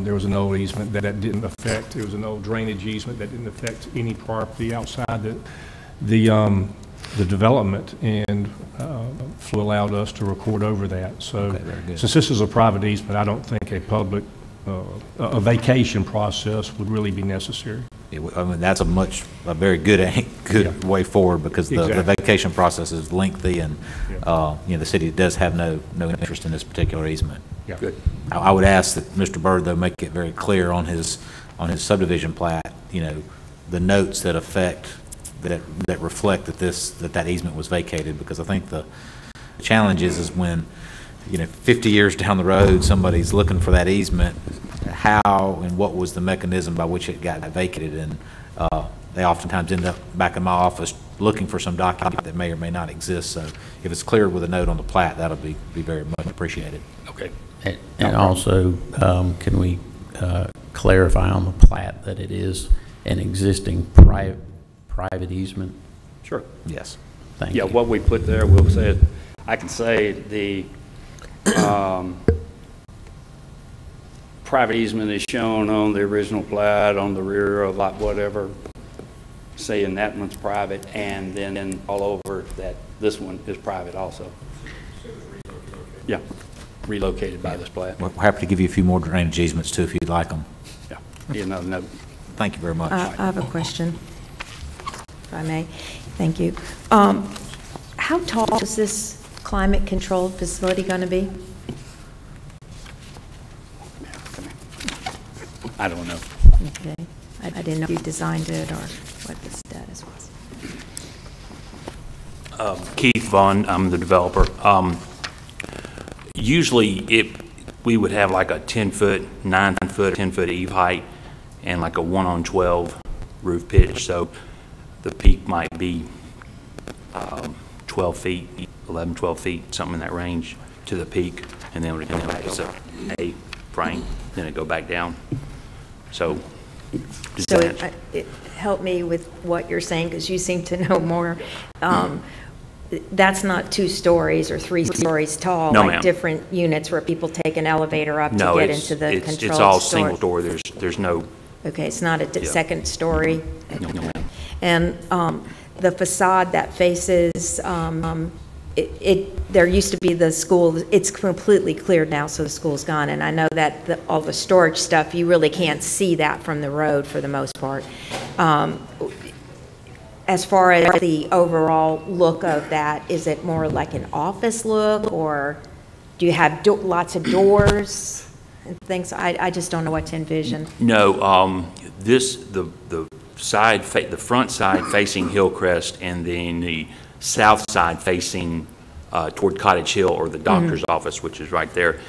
There was an old easement that didn't affect. There was an old drainage easement that didn't affect any property outside the development, and Flo allowed us to record over that. So, okay, since this is a private easement, I don't think a public a vacation process would really be necessary. I mean, that's a very good way forward, because the vacation process is lengthy, and the city does have no interest in this particular easement. Yeah. Good. I would ask that Mr. Byrd, though, make it very clear on his subdivision plat, the notes that reflect that easement was vacated, because I think the challenge is when 50 years down the road somebody's looking for that easement, how and what was the mechanism by which it got vacated, and they oftentimes end up back in my office looking for some document that may or may not exist. So if it's cleared with a note on the plat, that'll be very much appreciated. Okay. And also, can we clarify on the plat that it is an existing private easement? Sure. Yes. Thank you. Yeah, what we put there, we'll say, I can say the private easement is shown on the original plat on the rear of lot whatever, saying that one's private, and then all over that this one is private also. Yeah, relocated by this plat. We're happy to give you a few more drainage easements too if you'd like them. Yeah, be another note. Thank you very much. I have a question, if I may. Thank you. How tall is this climate-controlled facility going to be? I don't know. Okay. I didn't know if you designed it or what the status was. Keith Vaughn, I'm the developer. Usually we would have like a 10-foot, 9-foot, 10-foot eave height and like a 1-on-12 roof pitch. So the peak might be 12 feet, 11, 12 feet, something in that range to the peak. And then it's a frame, then it go back down. So it helped me with what you're saying, because you seem to know more. That's not 2 stories or 3 stories tall, no, like different units where people take an elevator up to get into the controlled it's all store. single door. There's no. Okay, it's not a second story. No, no. And the facade that faces, there used to be the school, it's completely cleared now, so the school's gone. And I know that all the storage stuff, you really can't see that from the road for the most part. As far as the overall look of that, is it more like an office look, or do you have lots of doors and things? I just don't know what to envision. No, the front side facing Gilcrest, and then the south side facing toward Cottage Hill, or the doctor's office, which is right there.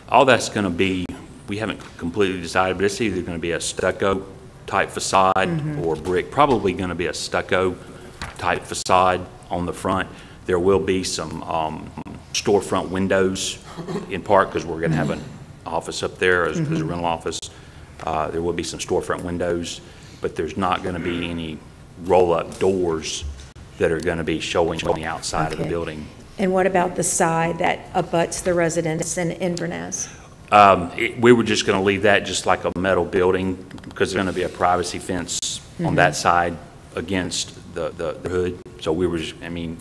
All that's going to be, we haven't completely decided, but it's either going to be a stucco type facade or brick. Probably going to be a stucco type facade on the front. There will be some storefront windows in part because we're going to have an office up there as a rental office. There will be some storefront windows, but there's not going to be any roll-up doors that are going to be showing outside of the building. And what about the side that abuts the residence in Inverness? We were just going to leave that just like a metal building because there's going to be a privacy fence on that side against the hood. So we were just, I mean,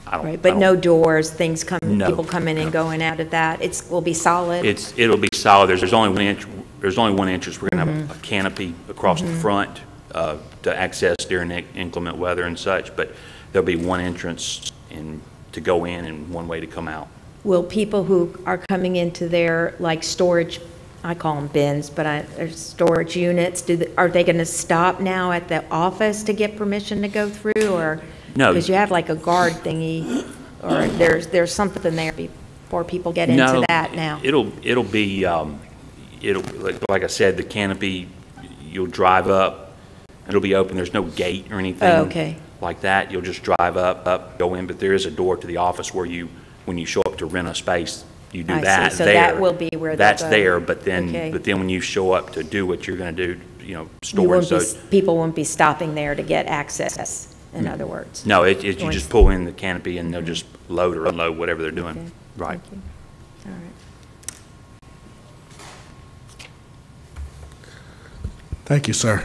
I don't. Right, but no doors, things come, No, people come in and going out of that. It will be solid. It'll be solid. There's only 1 inch. There's only 1 inch. We're going to have a canopy across the front to access during inclement weather and such. But there'll be one entrance to go in and one way to come out. Will people who are coming into their, like, storage, I call them bins, but storage units, are they going to stop now at the office to get permission to go through, or? No. Because you have like a guard thingy, or there's something there before people get into that now. It'll be, like I said, the canopy, you'll drive up, it'll be open. There's no gate or anything like that. You'll just drive up, go in, but there is a door to the office where when you show up to rent a space, you do that see. So there. that will be where that's go. there, but then when you show up to do what you're going to do, storage. People won't be stopping there to get access. In other words. No, you just pull in the canopy and they'll just load or unload whatever they're doing. Okay. Right. Thank you. All right. Thank you, sir.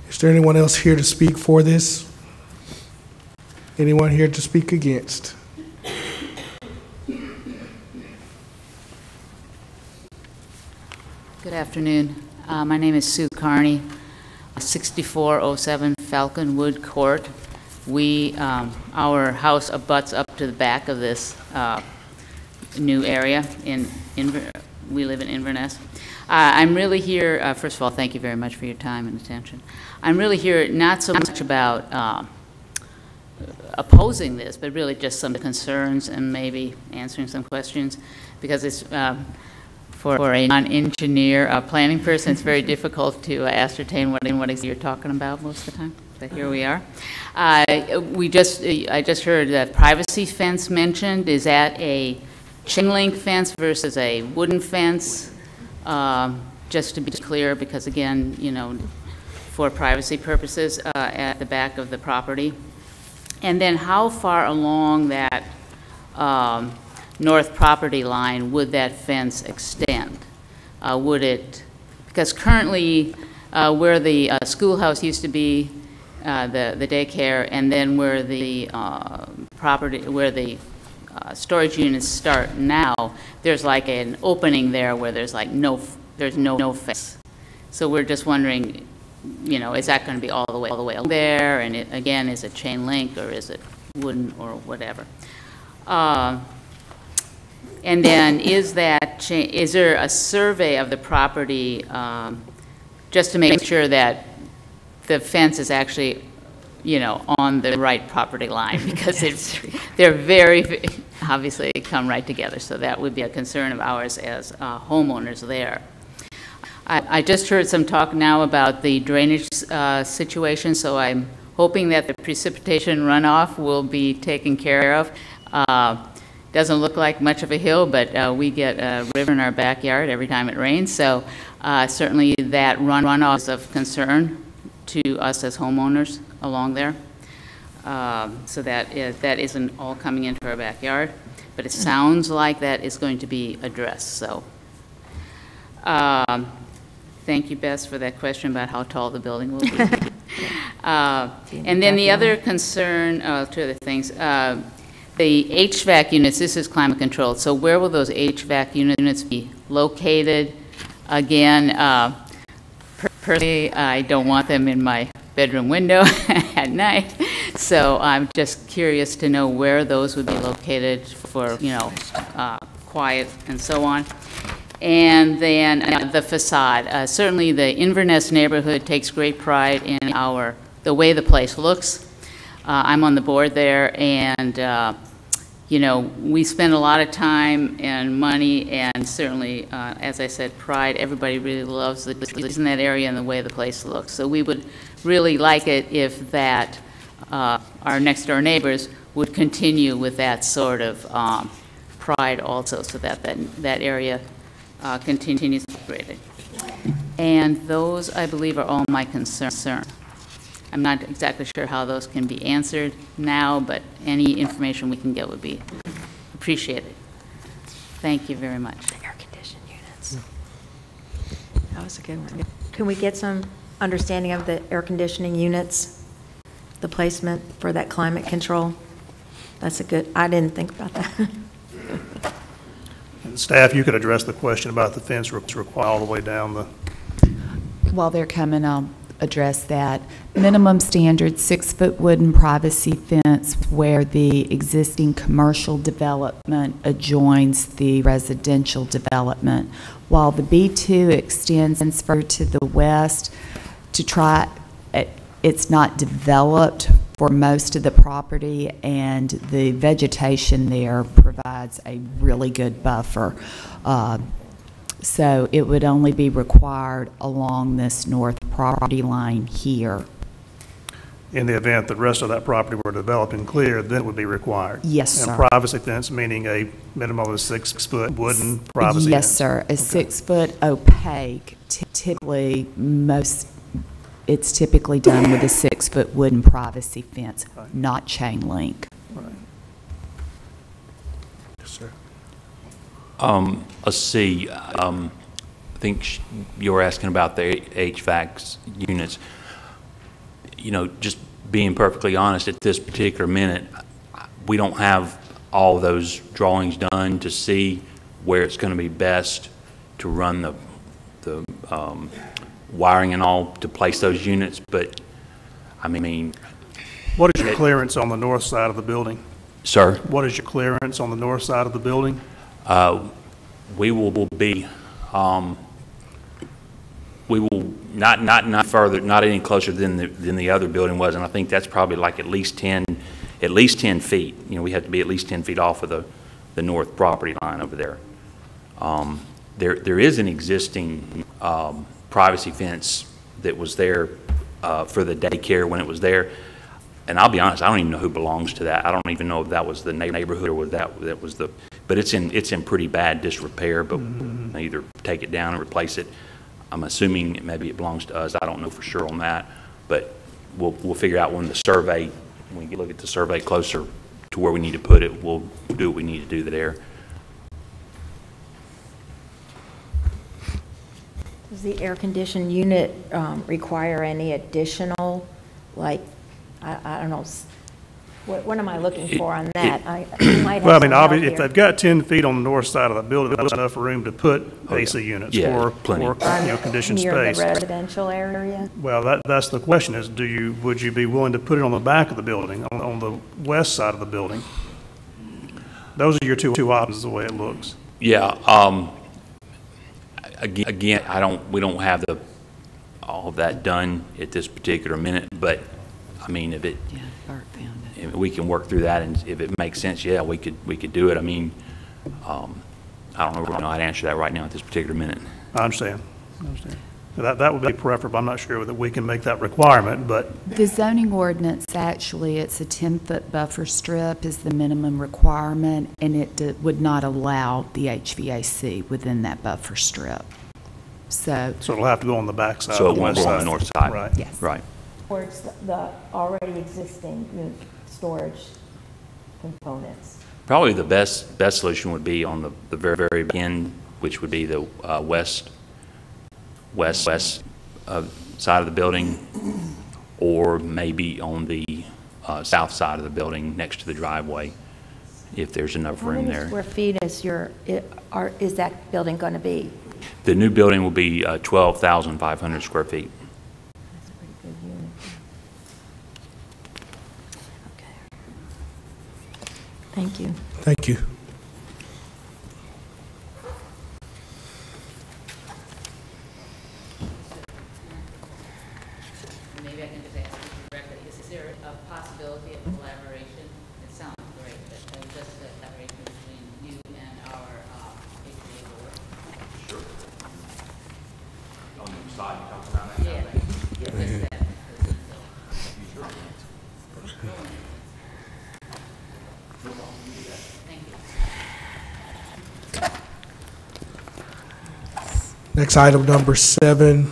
Is there anyone else here to speak for this? Anyone here to speak against? Good afternoon. My name is Sue Carney. 6407 Falconwood Court. Our house abuts up to the back of this new area. We live in Inverness. I'm really here, first of all, thank you very much for your time and attention. I'm really here not so much about opposing this, but really just some concerns and maybe answering some questions, because it's for a non-engineer, planning person, it's very difficult to ascertain what you're talking about most of the time. But here we are. I just heard that privacy fence mentioned. Is that a chain link fence versus a wooden fence? Just to be clear, because again, for privacy purposes, at the back of the property. And then how far along that north property line would that fence extend? Would it, because currently where the schoolhouse used to be, the daycare, and then where the storage units start now, there's like an opening there where there's like no fence. So we're just wondering, is that going to be all the way there? And again, is it chain link or is it wooden or whatever? And then is there a survey of the property just to make sure that the fence is actually, on the right property line? Because they're very, obviously come right together. So that would be a concern of ours as homeowners there. I just heard some talk now about the drainage situation, so I'm hoping that the precipitation runoff will be taken care of. Doesn't look like much of a hill, but we get a river in our backyard every time it rains, so certainly that runoff is of concern to us as homeowners along there. So that isn't all coming into our backyard, but it sounds like that is going to be addressed. So thank you, Bess, for that question about how tall the building will be. And then the other concern, two other things. The HVAC units, this is climate controlled, so where will those HVAC units be located? Again, personally, I don't want them in my bedroom window at night, so I'm just curious to know where those would be located for, quiet and so on. And then the facade. Certainly the Inverness neighborhood takes great pride in the way the place looks. I'm on the board there, and you know, we spend a lot of time and money and certainly, as I said, pride. Everybody really loves the trees in that area and the way the place looks. So we would really like it if that, our next door neighbors would continue with that sort of pride also, so that that area continues to be graded. And those, I believe, are all my concerns. I'm not exactly sure how those can be answered now, but any information we can get would be appreciated. Thank you very much. The air-conditioned units. That was a good one. Can we get some understanding of the air conditioning units, the placement for that climate control? That's a good, I didn't think about that. And staff, you could address the question about the fence require all the way down the... While they're coming, I'll address that. Minimum standard 6-foot wooden privacy fence where the existing commercial development adjoins the residential development. While the B2 extends further to the west to try, it's not developed for most of the property, and the vegetation there provides a really good buffer. So it would only be required along this north property line here. In the event the rest of that property were developed and cleared, then it would be required? Yes, sir. And privacy fence, meaning a minimum of 6-foot wooden privacy Yes, fence? sir. A 6-foot opaque, typically it's typically done with a 6-foot wooden privacy fence, right. Not chain link. Right. Yes, sir. Let's see. I think you were asking about the HVAC units. You know, just being perfectly honest, at this particular minute, we don't have all those drawings done to see where it's going to be best to run the wiring and all to place those units. But I mean, what is your clearance on the north side of the building? Sir? What is your clearance on the north side of the building? We will be, we will not further, not any closer than the other building was, and I think that's probably like at least 10 feet. You know, we have to be at least 10 feet off of the north property line over there. There is an existing privacy fence that was there for the daycare when it was there, and I'll be honest, I don't even know who belongs to that. I don't even know if that was the neighborhood or was that was the. But it's in pretty bad disrepair, but we'll either take it down and replace it. I'm assuming maybe it belongs to us. I don't know for sure on that, but we'll figure out when we look at the survey closer to where we need to put it, we'll do what we need to do there. Does the air-conditioned unit require any additional, like, I don't know, what am I looking for on that? Well, I mean, obviously, if they've got 10 feet on the north side of the building, there's enough room to put AC units or conditioned space. Near the residential area? Well, that's the question is, would you be willing to put it on the back of the building, on the west side of the building? Those are your two options, the way it looks. Yeah. Again, we don't have all of that done at this particular minute, but I mean, if we can work through that, and if it makes sense, yeah, we could do it. I mean, I don't know how to answer that right now at this particular minute. I understand. That would be preferable. I'm not sure that we can make that requirement, but the zoning ordinance, actually, it's a 10-foot buffer strip is the minimum requirement, and it would not allow the HVAC within that buffer strip. So it'll have to go on the back side. So it won't go on the north side. Right. Yes. Right. Towards the already existing storage components. Probably the best solution would be on the very end, which would be the west side of the building, or maybe on the south side of the building next to the driveway, if there's enough room there. How many square feet is that building going to be? The new building will be 12,500 square feet. That's a pretty good unit. Okay. Thank you. Thank you. Maybe I can just ask you directly, is there a possibility of collaboration? It sounds great, but just a Next item, number 7,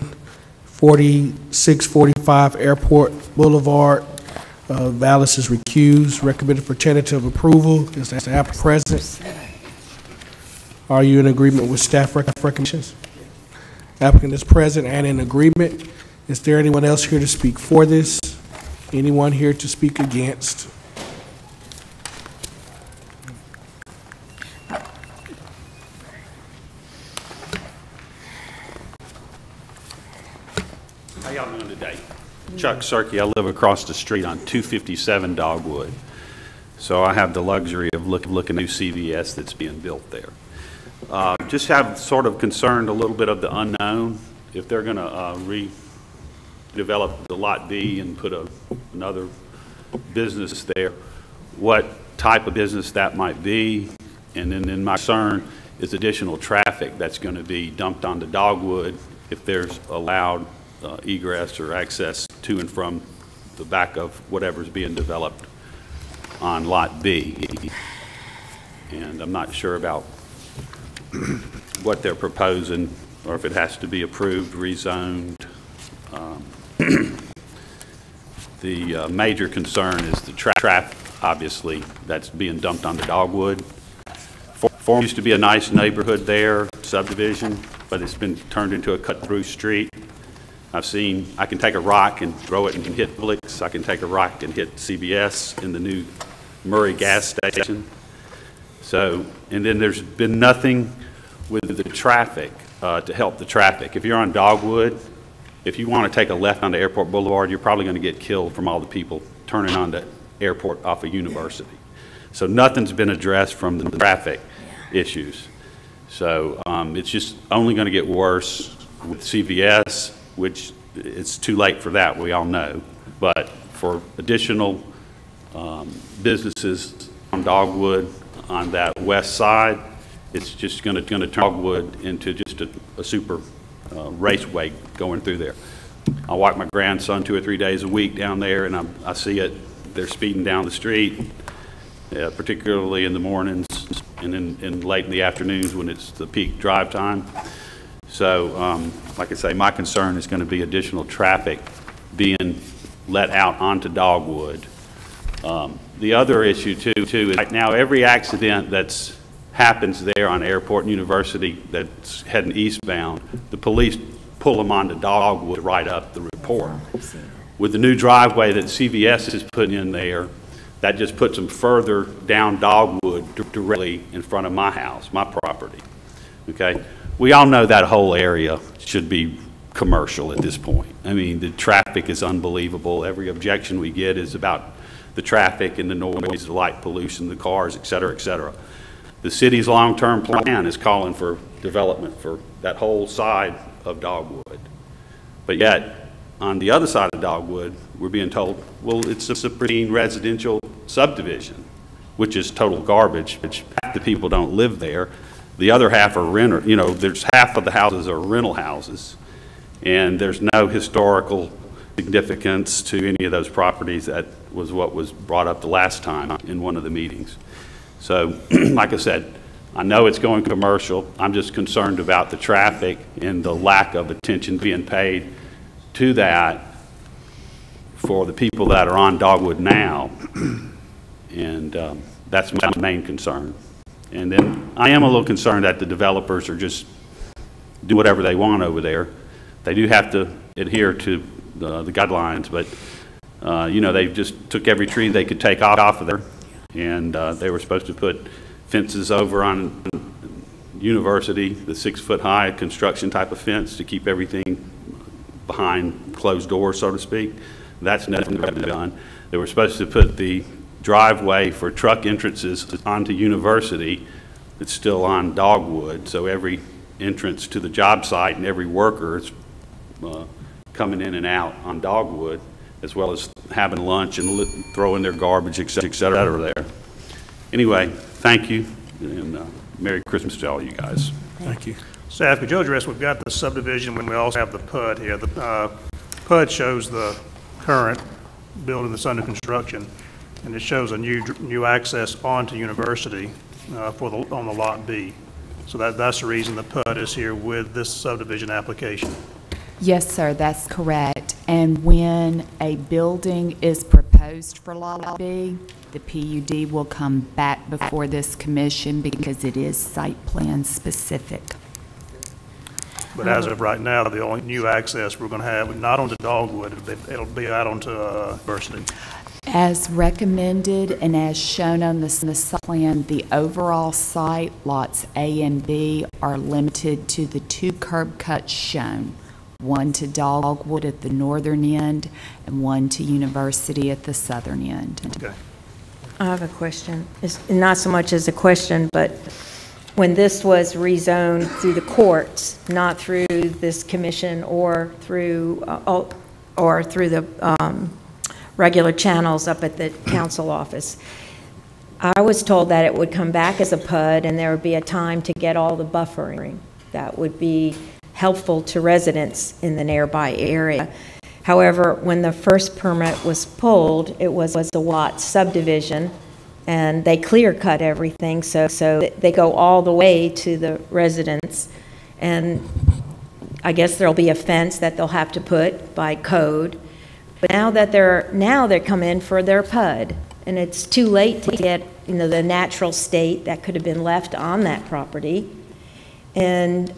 4645 Airport Boulevard. Vallis is recused. Recommended for tentative approval. Is the applicant present? Are you in agreement with staff recommendations? Applicant is present and in agreement. Is there anyone else here to speak for this? Anyone here to speak against? How y'all doing today? Chuck Cirkey. I live across the street on 257 Dogwood. So I have the luxury of looking at new CVS that's being built there. Just have sort of concerned a little bit of the unknown. If they're going to redevelop the Lot B and put another business there, what type of business that might be. And then my concern is additional traffic that's going to be dumped onto Dogwood if there's allowed egress or access to and from the back of whatever's being developed on Lot B. And I'm not sure about what they're proposing or if it has to be approved, rezoned. The major concern is the traffic, obviously, that's being dumped onto Dogwood. Form used to be a nice neighborhood there, Subdivision, but it's been turned into a cut-through street. I've seen, I can take a rock and throw it and hit Publix. I can take a rock and hit CVS in the new Murray gas station. So, and then there's been nothing with the traffic to help the traffic. If you're on Dogwood, if you want to take a left onto Airport Boulevard, you're probably going to get killed from all the people turning onto Airport off of University. So nothing's been addressed from the traffic issues. So it's just only going to get worse with CVS, which it's too late for that, we all know. But for additional businesses on Dogwood on that west side, it's just going to turn Dogwood into just a super raceway going through there. I walk my grandson 2 or 3 days a week down there, and I see it. They're speeding down the street, particularly in the mornings and in late in the afternoons when it's the peak drive time. So, like I say, my concern is going to be additional traffic being let out onto Dogwood. The other issue too is right now every accident that's happens there on Airport and University that's heading eastbound, the police pull them onto Dogwood to write up the report. With the new driveway that CVS is putting in there, that just puts them further down Dogwood directly in front of my house, my property. Okay, we all know that whole area should be commercial at this point. I mean, the traffic is unbelievable. Every objection we get is about the traffic and the noise, the light pollution, the cars, et cetera, et cetera. The city's long-term plan is calling for development for that whole side of Dogwood. But yet, on the other side of Dogwood, we're being told, well, it's a supreme residential subdivision, which is total garbage, which half the people don't live there. The other half are renter, you know, there's half of the houses are rental houses, and there's no historical significance to any of those properties. That was what was brought up the last time in one of the meetings. So, like I said, I know it's going commercial. I'm just concerned about the traffic and the lack of attention being paid to that for the people that are on Dogwood now. And that's my main concern. And then I am a little concerned that the developers are just do whatever they want over there. They do have to adhere to the guidelines, but you know, they just took every tree they could take off of there. And they were supposed to put fences over on University, the 6-foot-high construction type of fence to keep everything behind closed doors, so to speak. That's never been done. They were supposed to put the driveway for truck entrances onto University. It's still on Dogwood, so every entrance to the job site and every worker is coming in and out on Dogwood, as well as having lunch and throwing their garbage, et cetera, there. Anyway, thank you, and Merry Christmas to all you guys. Thank you. Staff, could you address, we've got the subdivision, when we also have the PUD here. The PUD shows the current building that's under construction, and it shows a new access onto University on the Lot B. So that's the reason the PUD is here with this subdivision application. Yes, sir, that's correct. And when a building is proposed for Lot B, the PUD will come back before this commission because it is site plan specific. But as of right now, the only new access we're going to have, not onto Dogwood, it'll be out onto University. As recommended and as shown on the site plan, the overall site, lots A and B, are limited to the 2 curb cuts shown, one to Dogwood at the northern end and one to University at the southern end. Okay. I have a question. It's not so much as a question, but when this was rezoned through the courts, not through this commission or through the regular channels up at the council office, I was told that it would come back as a PUD and there would be a time to get all the buffering that would be helpful to residents in the nearby area. However, when the first permit was pulled, it was a lot subdivision, and they clear cut everything, so they go all the way to the residents. And I guess there'll be a fence that they'll have to put by code. But now they're coming in for their PUD, and it's too late to get, the natural state that could have been left on that property. And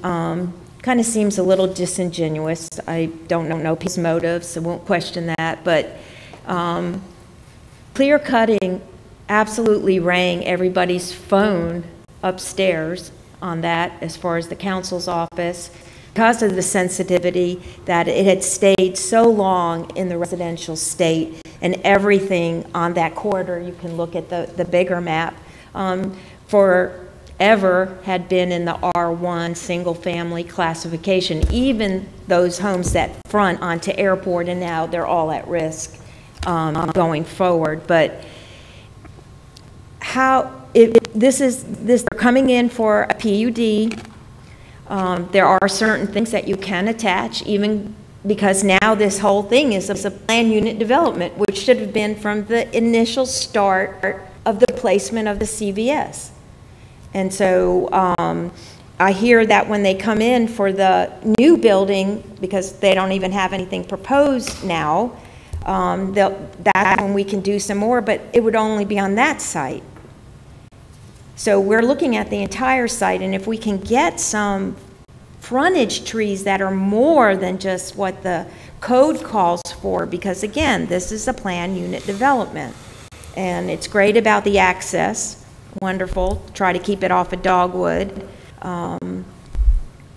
kind of seems a little disingenuous. I don't know his motives, I won't question that, but clear cutting absolutely rang everybody's phone upstairs on that, as far as the council's office, because of the sensitivity that it had stayed so long in the residential state, and everything on that corridor, you can look at the bigger map, forever had been in the R1 single family classification, even those homes that front onto airport, and now they're all at risk going forward. But they're coming in for a PUD. There are certain things that you can attach, even because now this whole thing is a planned unit development, which should have been from the initial start of the placement of the CVS. And so I hear that when they come in for the new building, because they don't even have anything proposed now, that's when we can do some more, but it would only be on that site. So we're looking at the entire site, and if we can get some frontage trees that are more than just what the code calls for, because again, this is a planned unit development, and it's great about the access, wonderful, try to keep it off of Dogwood, and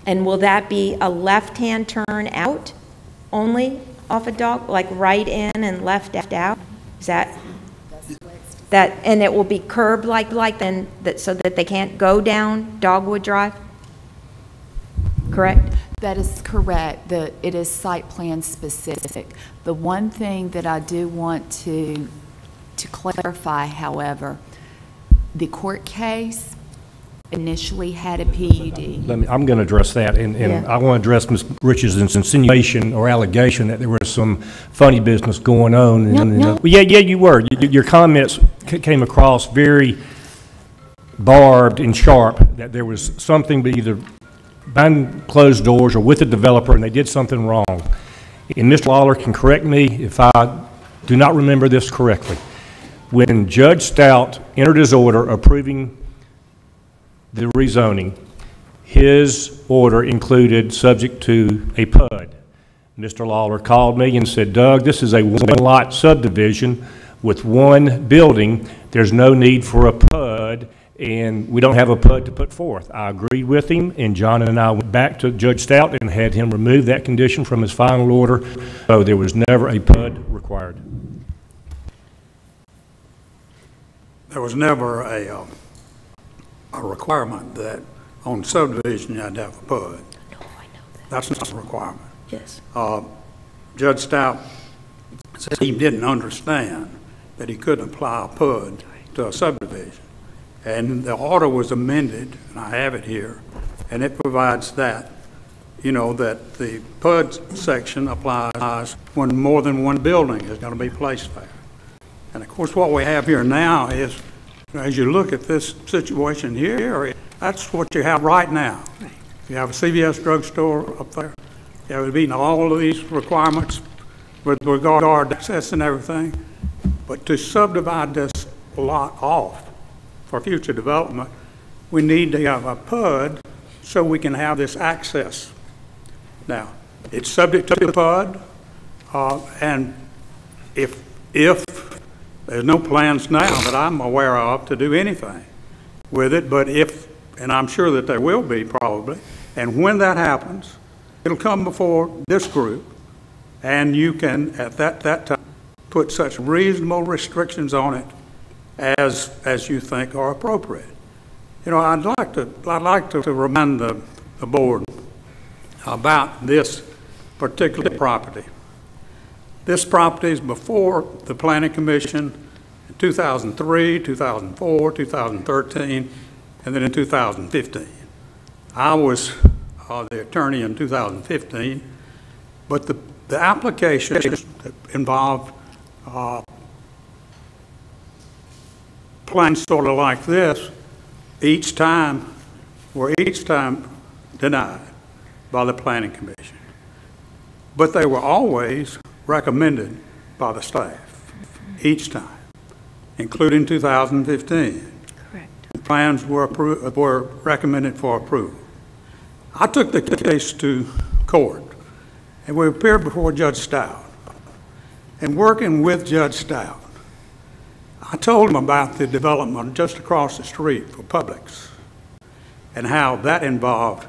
will that be a left-hand turn out only off of like right in and left out? Is that? And it will be curbed like then, so that they can't go down Dogwood Drive? Correct? That is correct. It is site plan specific. The one thing that I do want to clarify, however, the court case initially had a PUD. I'm going to address that, and yeah. I want to address Ms. Richardson's insinuation or allegation that there was some funny business going on. No. Yeah, you were. Your comments came across very barbed and sharp, that there was something either behind closed doors or with the developer, and they did something wrong. And Mr. Lawler can correct me if I do not remember this correctly. When Judge Stout entered his order approving the rezoning, his order included subject to a PUD. Mr. Lawler called me and said, Doug, this is a one-lot subdivision with one building. There's no need for a PUD, and we don't have a PUD to put forth. I agreed with him, and John and I went back to Judge Stout and had him remove that condition from his final order, so there was never a PUD required. There was never a requirement that on subdivision you had to have a PUD. No, I know that. That's not a requirement. Yes. Judge Stout said he didn't understand that he couldn't apply a PUD to a subdivision. And the order was amended, and I have it here, and it provides that, you know, that the PUD section applies when more than one building is going to be placed there. And of course, what we have here now is, as you look at this situation here, that's what you have right now. You have a CVS drugstore up there. You have meeting all of these requirements with regard to access and everything. But to subdivide this lot off for future development, we need to have a PUD so we can have this access. Now, it's subject to the PUD, and if there's no plans now that I'm aware of to do anything with it, but if, and I'm sure that there will be probably, and when that happens, it'll come before this group, and you can, at that time, put such reasonable restrictions on it as you think are appropriate. You know, I'd like to remind the board about this particular property. This property is before the Planning Commission in 2003, 2004, 2013, and then in 2015. I was the attorney in 2015, but the applications involved plans sort of like this were each time denied by the Planning Commission. But they were always recommended by the staff each time, including 2015. Correct. Plans were recommended for approval. I took the case to court, and we appeared before Judge Stout. And working with Judge Stout, I told him about the development just across the street for Publix and how that involved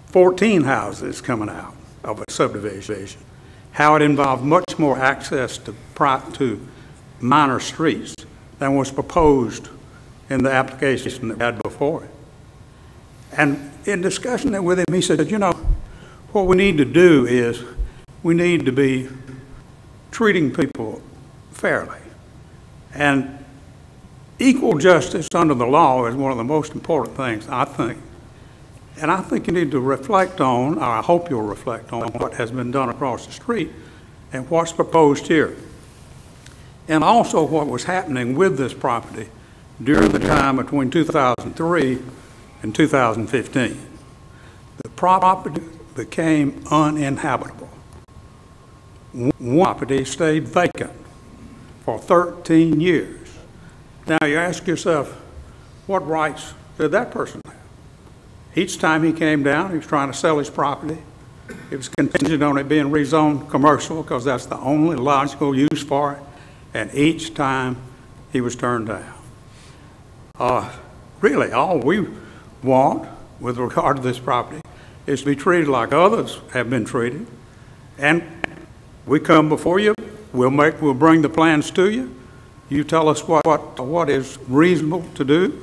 14 houses coming out of a subdivision, how it involved much more access to minor streets than was proposed in the application that we had before it. And in discussing it with him, he said, you know, what we need to do is we need to be treating people fairly. And equal justice under the law is one of the most important things, I think. And I think you need to reflect on, or I hope you'll reflect on, what has been done across the street and what's proposed here. And also what was happening with this property during the time between 2003 and 2015. The property became uninhabitable. One property stayed vacant for 13 years. Now you ask yourself, what rights did that person have? Each time he came down, he was trying to sell his property. It was contingent on it being rezoned commercial because that's the only logical use for it. And each time he was turned down. Really, all we want with regard to this property is to be treated like others have been treated. And we come before you, we'll bring the plans to you. You tell us what is reasonable to do,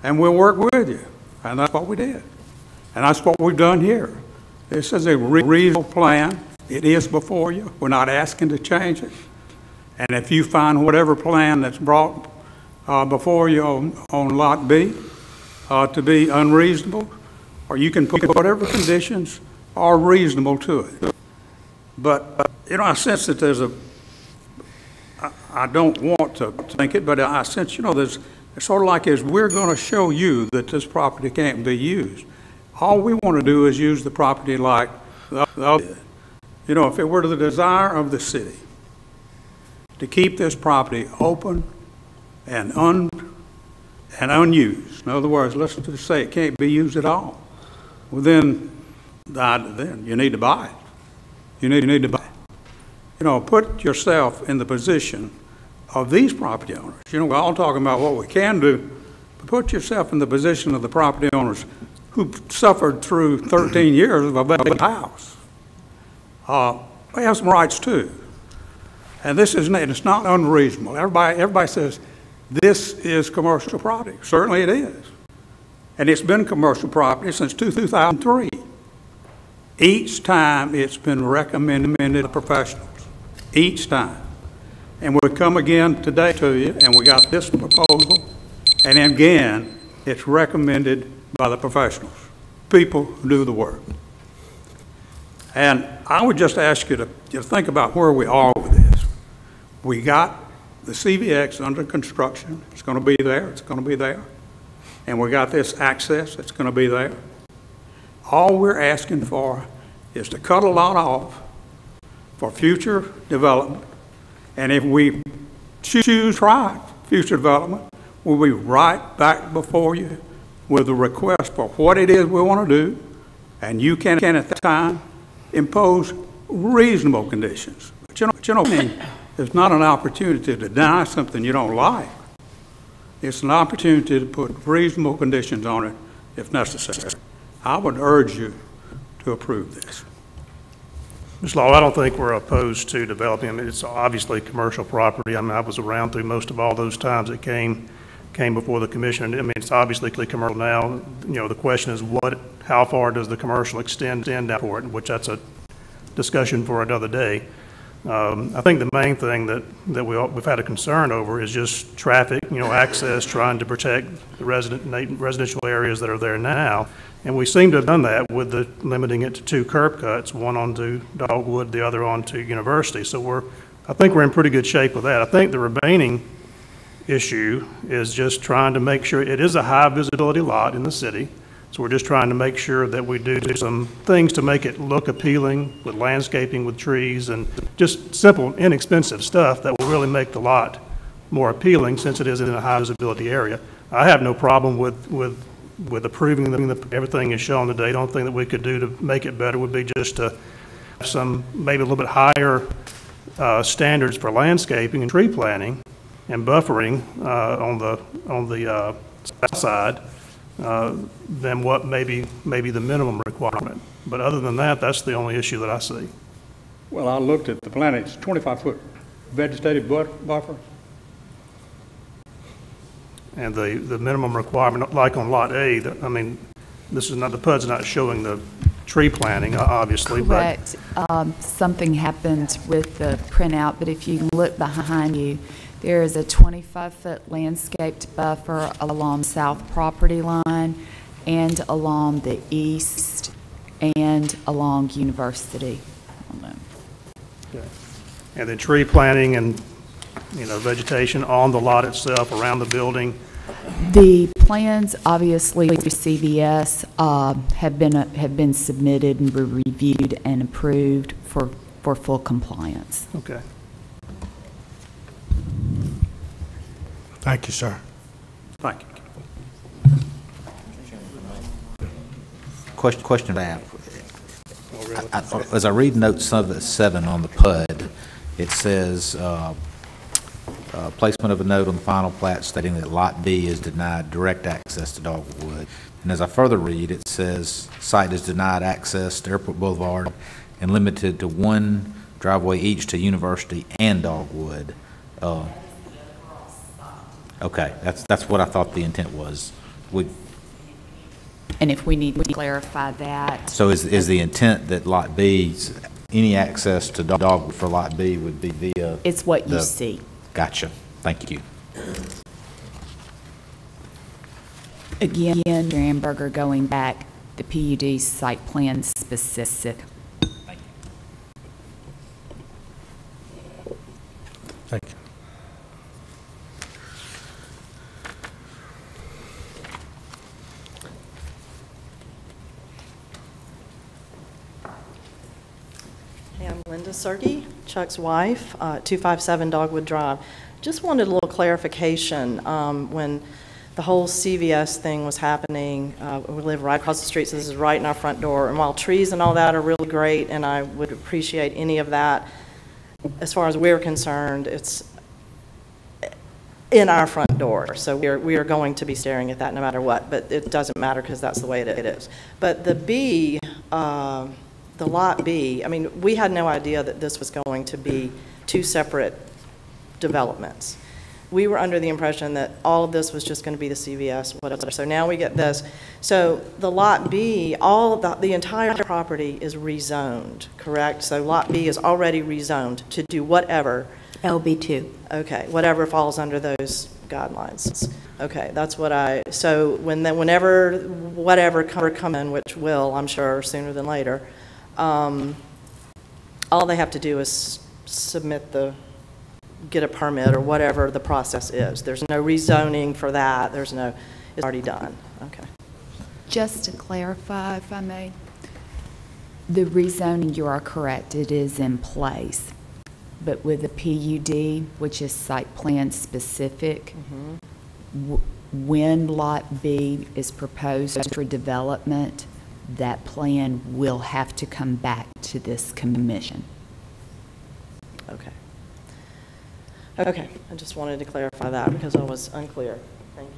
and we'll work with you. And that's what we did. And that's what we've done here. This is a reasonable plan. It is before you. We're not asking to change it. And if you find whatever plan that's brought before you on Lot B to be unreasonable, or you can put whatever conditions are reasonable to it. But, you know, I sense that there's I don't want to think it, but I sense, you know, it's sort of like as we're going to show you that this property can't be used. All we want to do is use the property like the other. You know, if it were to the desire of the city to keep this property open and unused, in other words, let's just say it can't be used at all, well then you need to buy it. You need to buy it. You know, put yourself in the position of these property owners. You know, we're all talking about what we can do, but put yourself in the position of the property owners who suffered through 13 years of a vacant house. They have some rights too. And it's not unreasonable. Everybody says this is commercial property. Certainly it is. And it's been commercial property since 2003. Each time it's been recommended to professionals. Each time. And we'll come again today to you, and we got this proposal, and again, it's recommended by the professionals. people who do the work. And I would just ask you to think about where we are with this. We got the CVX under construction. It's going to be there. It's going to be there. And we got this access. It's going to be there. All we're asking for is to cut a lot off for future development. And if we choose right future development, we'll be right back before you with a request for what it is we want to do. And you can at the time impose reasonable conditions. But you know, it's not an opportunity to deny something you don't like. It's an opportunity to put reasonable conditions on it if necessary. I would urge you to approve this. Mr. Law, I don't think we're opposed to developing. I mean, it's obviously commercial property. I mean, I was around through most of all those times it came before the commission. I mean, it's obviously commercial now. You know, the question is how far does the commercial extend out for it, which that's a discussion for another day. I think the main thing that we've had a concern over is just traffic, you know, access, trying to protect the residential areas that are there now. And we seem to have done that with limiting it to 2 curb cuts, one onto Dogwood, the other onto University. So I think we're in pretty good shape with that. I think the remaining issue is just trying to make sure it is a high visibility lot in the city. So we're just trying to make sure that we do some things to make it look appealing with landscaping, with trees, and just simple, inexpensive stuff that will really make the lot more appealing since it is in a high visibility area. I have no problem with approving everything is shown today. The only thing that we could do to make it better would be just to have some, maybe a little bit higher standards for landscaping and tree planting and buffering on the south side than what maybe the minimum requirement. But other than that, that's the only issue that I see. Well, I looked at the plan. It's 25-foot vegetative buffer. And the minimum requirement, like on Lot A, I mean, this is not, the PUD's not showing the tree planting, obviously. Correct. Something happened with the printout, but if you look behind you, there is a 25-foot landscaped buffer along south property line and along the east and along University. Okay. And then tree planting and, you know, vegetation on the lot itself, around the building. The plans, obviously, through CVS have been submitted and were reviewed and approved for full compliance. Okay. Thank you, sir. Thank you. Question back. As I read note 7 on the PUD, it says placement of a note on the final plat stating that Lot B is denied direct access to Dogwood. And as I further read, it says site is denied access to Airport Boulevard and limited to 1 driveway each to University and Dogwood. Okay, that's what I thought the intent was. And if we need to clarify that. So is the intent that Lot B's, any access to Dogwood for Lot B would be via? It's what you see. Gotcha. Thank you. Again, Mr. Amberger, going back, the PUD site plan specific. Thank you. Thank you. Hey, I'm Linda Sergey, Chuck's wife, 257 Dogwood Drive. Just wanted a little clarification. When the whole CVS thing was happening, we live right across the street, so this is right in our front door. And while trees and all that are really great, and I would appreciate any of that, as far as we're concerned, it's in our front door. So we are going to be staring at that no matter what, but it doesn't matter because that's the way it is. But the B, the Lot B, I mean, we had no idea that this was going to be 2 separate developments. We were under the impression that all of this was just going to be the CVS, whatever. So now we get this. So the Lot B, all of the entire property is rezoned, correct? So Lot B is already rezoned to do whatever. LB2. Okay, whatever falls under those guidelines. Okay, that's what so whenever, whatever come in, which will, I'm sure, sooner than later, all they have to do is get a permit or whatever the process is. There's no rezoning for that. It's already done. Okay. Just to clarify, if I may, the rezoning, you are correct, it is in place. But with the PUD, which is site plan specific, when Lot B is proposed for development, that plan will have to come back to this commission. Okay. Okay, I just wanted to clarify that because I was unclear. Thank you.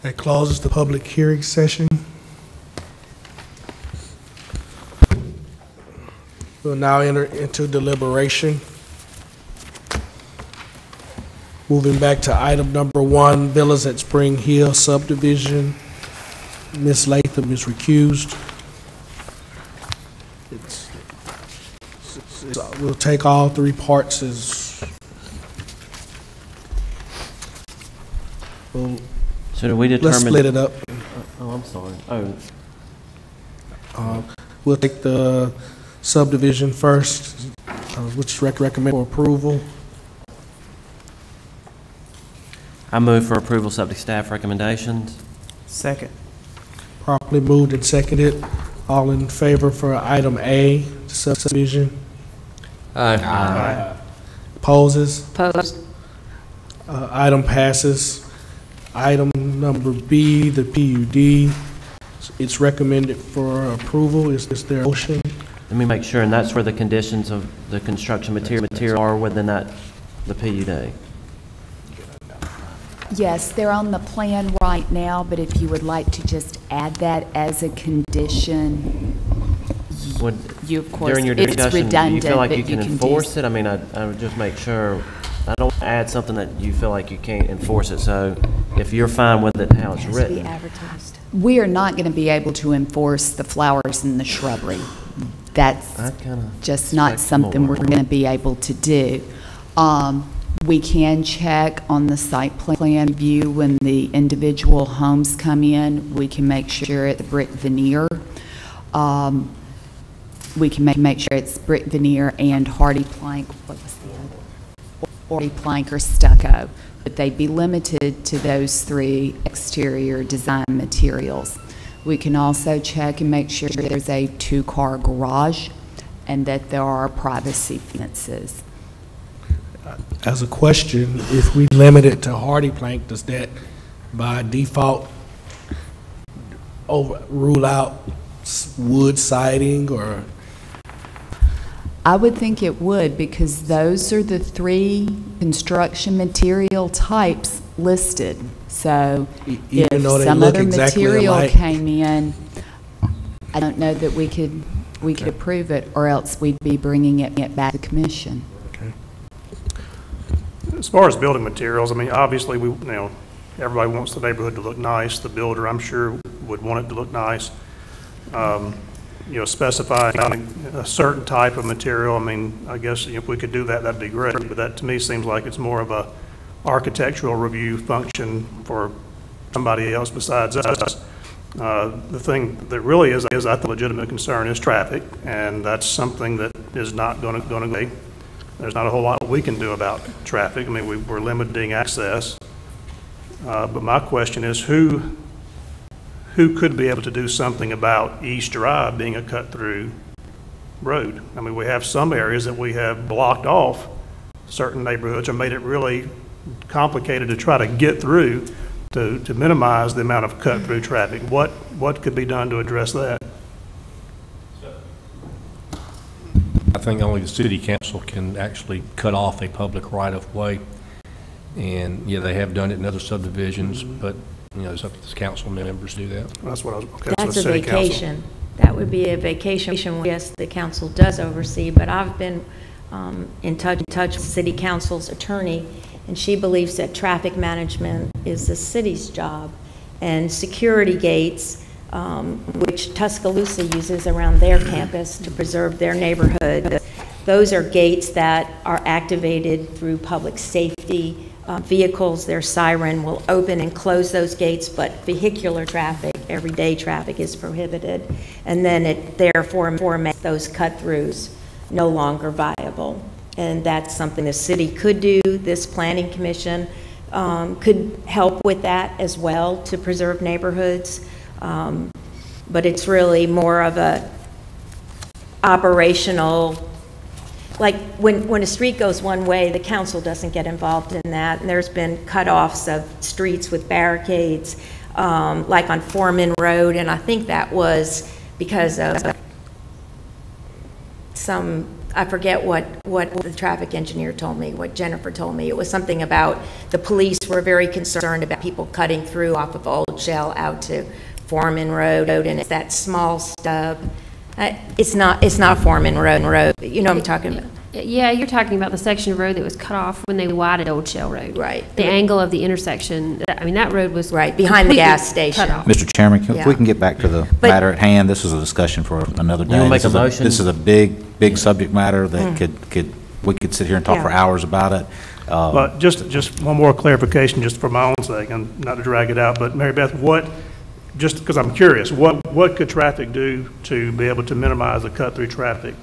That closes the public hearing session. We'll now enter into deliberation. Moving back to item number 1, Villas at Spring Hill Subdivision. Ms. Latham is recused. We'll take all 3 parts as so do we determine? Let's split it up. Oh, I'm sorry. Oh. We'll take the subdivision first, which recommend for approval. I move for approval subject to staff recommendations. Second. Properly moved and seconded. All in favor for item A, the subdivision? Aye. Aye. Opposes? Opposed. Item passes. Item number B, the PUD. It's recommended for approval. Is there a motion? Let me make sure, and that's where the conditions of the construction material are within that, the PUD. Yes, they're on the plan right now, but if you would like to just add that as a condition, you of course, during your it's discussion, redundant, do you feel like but you can enforce it? I mean, I would just make sure. I don't add something that you feel like you can't enforce it. So if you're fine with it, how it's written. We are not going to be able to enforce the flowers and the shrubbery. That's just not something we're going to be able to do. We can check on the site plan review when the individual homes come in. We can make sure it's brick veneer. We can make sure it's brick veneer and hardy plank. What was the other? Hardy plank or stucco. But they'd be limited to those 3 exterior design materials. We can also check and make sure there's a 2-car garage and that there are privacy fences. As a question, if we limit it to hardy plank, does that by default rule out wood siding or? I would think it would, because those are the 3 construction material types listed. So if some other material came in, I don't know that we could approve it, or else we'd be bringing it back to the commission. Okay. As far as building materials, I mean, obviously everybody wants the neighborhood to look nice. The builder, I'm sure, would want it to look nice. Specifying a certain type of material. I mean, I guess if we could do that, that'd be great. But that to me seems like it's more of a architectural review function for somebody else besides us. The thing that really is I think, a legitimate concern is traffic, and that's something that is not going to go. There's not a whole lot we can do about traffic. I mean, we're limiting access. But my question is, who could be able to do something about East Drive being a cut-through road? I mean, we have some areas that we have blocked off certain neighborhoods or made it really complicated to try to get through to minimize the amount of cut-through traffic. What could be done to address that? I think only the city council can actually cut off a public right-of-way. And, yeah, they have done it in other subdivisions, but, it's up to the council members to do that. That's what I was, okay, That's a vacation. That would be a vacation. Yes, the council does oversee, but I've been in touch with city council's attorney, and she believes that traffic management is the city's job, and security gates which Tuscaloosa uses around their campus to preserve their neighborhood. Those are gates that are activated through public safety vehicles. Their siren will open and close those gates, but vehicular traffic, everyday traffic, is prohibited. And then it therefore makes those cut-throughs no longer viable. And that's something the city could do. This planning commission could help with that as well to preserve neighborhoods. But it's really more of a operational, like when a street goes one way, the council doesn't get involved in that. And there's been cutoffs of streets with barricades, like on Foreman Road, and I think that was because of some, I forget what the traffic engineer told me, what Jennifer told me. It was something about the police were very concerned about people cutting through off of Old Shell out to Foreman Road, and it's that small stub. It's not Foreman Road. You know what I'm talking about? Yeah, you're talking about the section of road that was cut off when they widened Old Shell Road. Right. The angle of the intersection, I mean, that road was right behind the gas station. Mr. Chairman, if we can get back to the matter at hand, this is a discussion for another day. You want to make a motion? This is a big subject matter that we could sit here and talk for hours about it. But just one more clarification, just for my own sake, and not to drag it out, but Mary Beth, just because I'm curious, what could traffic do to be able to minimize the cut-through traffic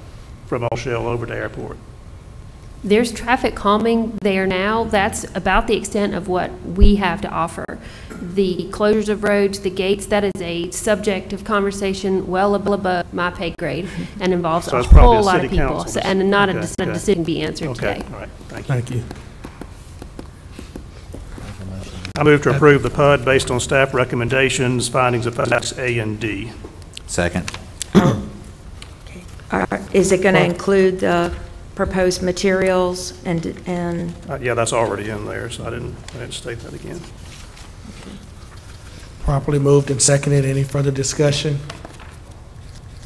from Old Shell over to airport? There's traffic calming there now. That's about the extent of what we have to offer. The closures of roads, the gates, that is a subject of conversation well above my pay grade and involves a whole lot of people. So, and not a decision be answered today. All right. Thank you. I move to approve the PUD based on staff recommendations, findings of facts A and D. Second. Is it going to include the proposed materials and yeah, that's already in there, so I didn't state that again. Properly moved and seconded. Any further discussion?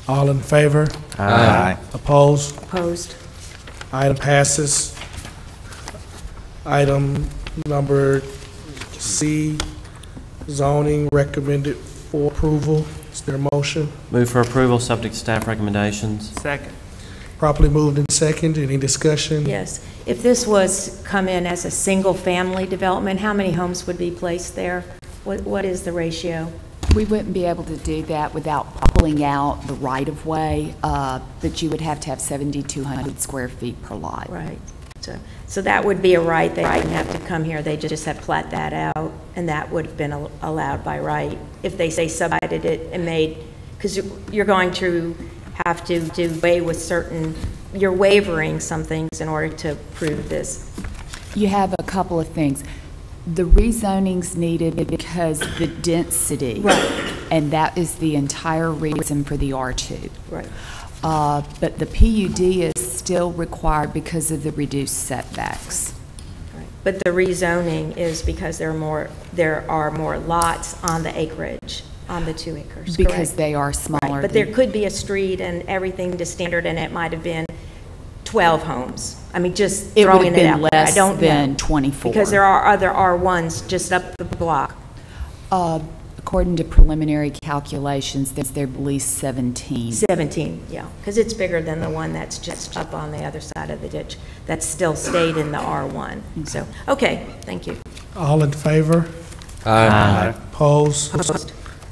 All in favor? Aye. Opposed? Opposed. Item passes. Item number C, zoning recommended for approval. Is there a motion? Move for approval, subject to staff recommendations. Second. Properly moved and seconded. Any discussion? Yes. If this was come in as a single-family development, how many homes would be placed there? What is the ratio? We wouldn't be able to do that without pulling out the right-of-way, but you would have to have 7,200 square feet per lot. Right. So that would be a right. They wouldn't have to come here. They just have plat that out, and that would have been allowed by right if they subdivided it and made, because you're going to have to do away with certain, you're wavering some things in order to prove this. You have a couple of things. The rezoning's needed because the density, right, and that is the entire reason for the R2. Right. But the PUD is still required because of the reduced setbacks. Right. But the rezoning is because there are more lots on the acreage, on the 2 acres. Because correct? they are smaller. Right. But there could be a street and everything to standard, and it might have been 12 homes. I mean, just throwing it out there. I don't know. Less than 24. Because there are other R1s just up the block. According to preliminary calculations, there's at least 17. 17, yeah, because it's bigger than the one that's just up on the other side of the ditch. That's still stayed in the R1. So, okay, thank you. All in favor? Aye. Opposed?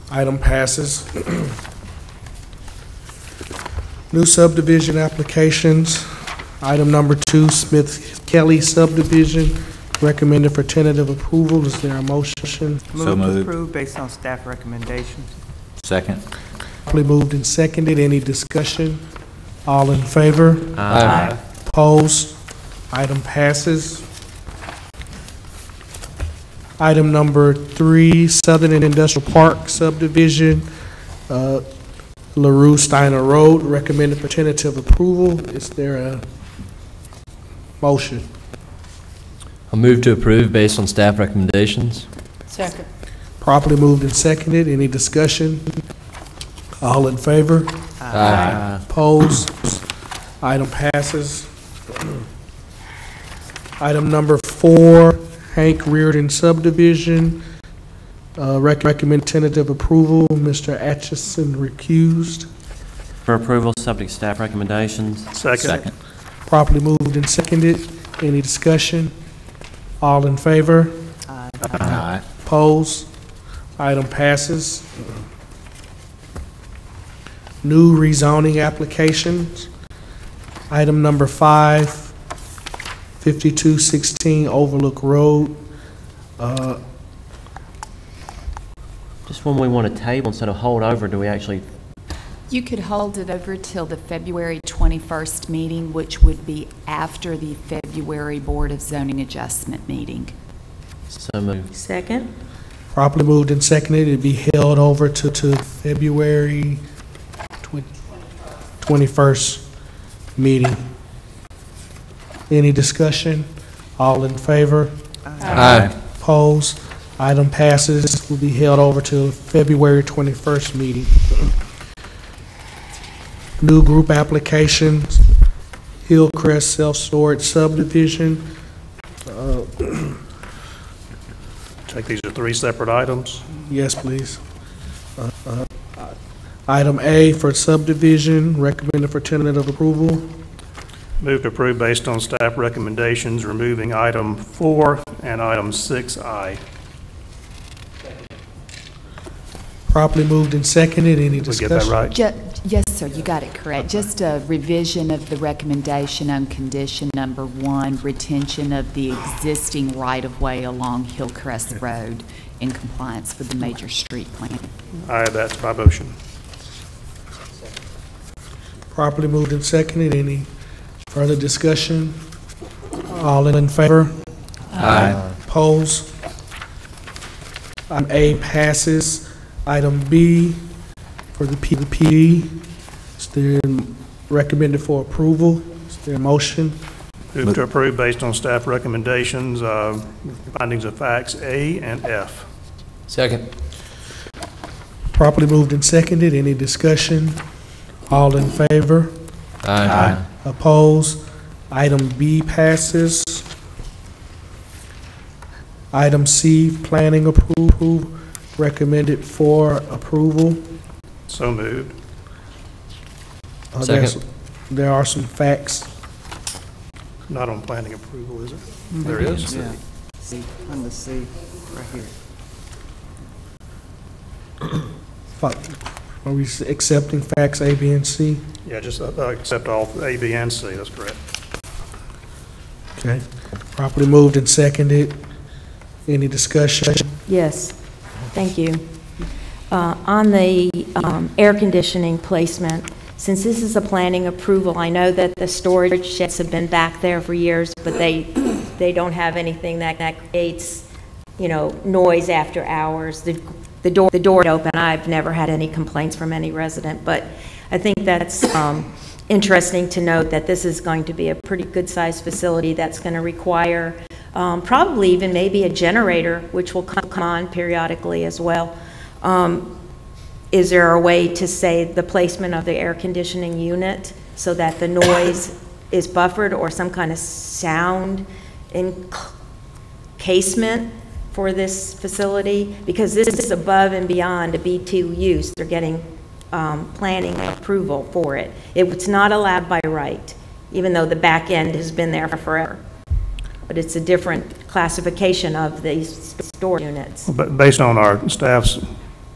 Item passes. New subdivision applications. Item number 2, Smith Kelly subdivision. Recommended for tentative approval. Is there a motion? So moved. To approve based on staff recommendations. Second. Properly moved and seconded. Any discussion? All in favor? Aye. Opposed? Item passes. Item number 3, Southern and Industrial Park subdivision, LaRue Steiner Road. Recommended for tentative approval. Is there a motion? I'll move to approve based on staff recommendations. Second. Properly moved and seconded. Any discussion? All in favor? Aye. Opposed? Item passes. Item number 4, Hank Rearden subdivision, Recommend tentative approval. Mr. Atchison recused. For approval, subject to staff recommendations. Second. Properly moved and seconded. Any discussion? All in favor? Aye. Opposed? Item passes. New rezoning applications. Item number 5, 5216 Overlook Road. Just when we want to table instead of hold over, do we actually? You could hold it over till the February 21st meeting, which would be after the February Board of Zoning Adjustment meeting. So moved. Second. Properly moved and seconded. It'd be held over to February 21st meeting. Any discussion? All in favor? Aye. Opposed? Item passes. Will be held over to February 21st meeting. New group applications, Gilcrest Self-Storage Subdivision. Take these are 3 separate items. Yes, please. Item A for subdivision, recommended for tentative approval. Move to approve based on staff recommendations, removing item 4 and item 6I. Properly moved and seconded. Any Did we discussion? get that right? Yes, sir, you got it correct. Just a revision of the recommendation on condition number 1, retention of the existing right-of-way along Hillcrest Road in compliance with the major street plan. I add that to my motion. Properly moved and seconded. Any further discussion? All in favor? Aye. Opposed? Item A passes. Item B for the PD. Is there recommended for approval? Is there a motion? Move to approve based on staff recommendations, findings of facts A and F. Second. Properly moved and seconded. Any discussion? All in favor? Aye. Opposed? Item B passes. Item C, planning approval, recommended for approval. So moved. Second. There are some facts. Not on planning approval, is it? Mhm. There is? Yeah. C, under C, right here. Are we accepting facts A, B, and C? Yeah, just accept all A, B, and C, that's correct. Okay. Properly moved and seconded. Any discussion? Yes, thank you. On the air conditioning placement, since this is a planning approval, I know that the storage sheds have been back there for years, but they don't have anything that creates, noise after hours. The door open. I've never had any complaints from any resident, but I think that's interesting to note that this is going to be a pretty good-sized facility that's going to require probably even maybe a generator, which will come on periodically as well. Is there a way to say the placement of the air conditioning unit so that the noise is buffered, or some kind of sound encasement for this facility? Because this is above and beyond a B2 use. They're getting planning approval for it. It's not allowed by right, even though the back end has been there forever. But it's a different classification of these storage units. But based on our staff's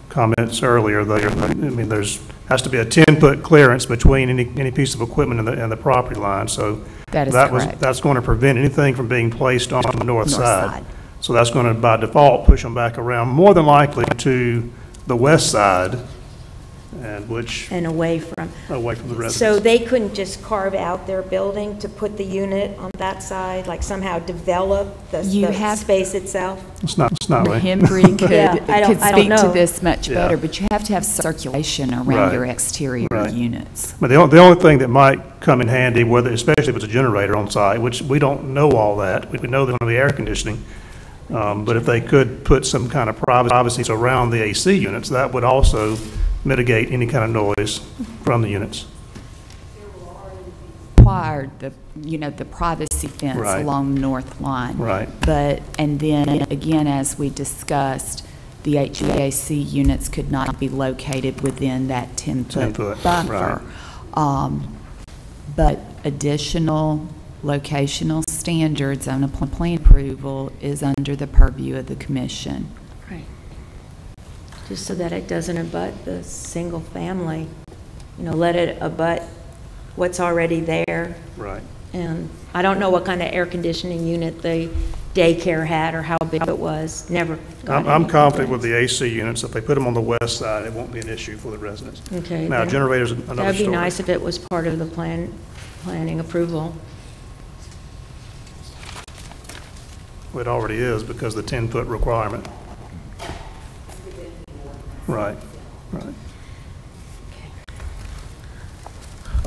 comments earlier, has to be a 10-foot clearance between any piece of equipment and the property line. So That is correct. That's going to prevent anything from being placed on the north side. So that's going to, by default, push them back around, more than likely to the west side, and away from the residents. So they couldn't just carve out their building to put the unit on that side, like somehow develop the space itself? It's not right. Henry could, I don't speak to know. this much Yeah. better, but you have to have circulation around Right. your exterior Right. units. But the only thing that might come in handy, especially if it's a generator on site, which we don't know all that, we know there's going to be air conditioning, but if they could put some kind of privacy around the AC units, that would also mitigate any kind of noise from the units. Required the privacy fence Right. along the north line. Right. But, and then again, as we discussed, the HVAC units could not be located within that 10-foot buffer. Right. But additional locational standards on a plan approval is under the purview of the commission. Right. Just so that it doesn't abut the single family, let it abut what's already there. Right. And I don't know what kind of air conditioning unit the daycare had or how big it was. Never got I'm any confident with complaints. the AC units. If they put them on the west side, it won't be an issue for the residents. Okay. Now, then generators, another story. That'd be nice if it was part of the planning approval. Well, it already is because of the 10-foot requirement. Right, right.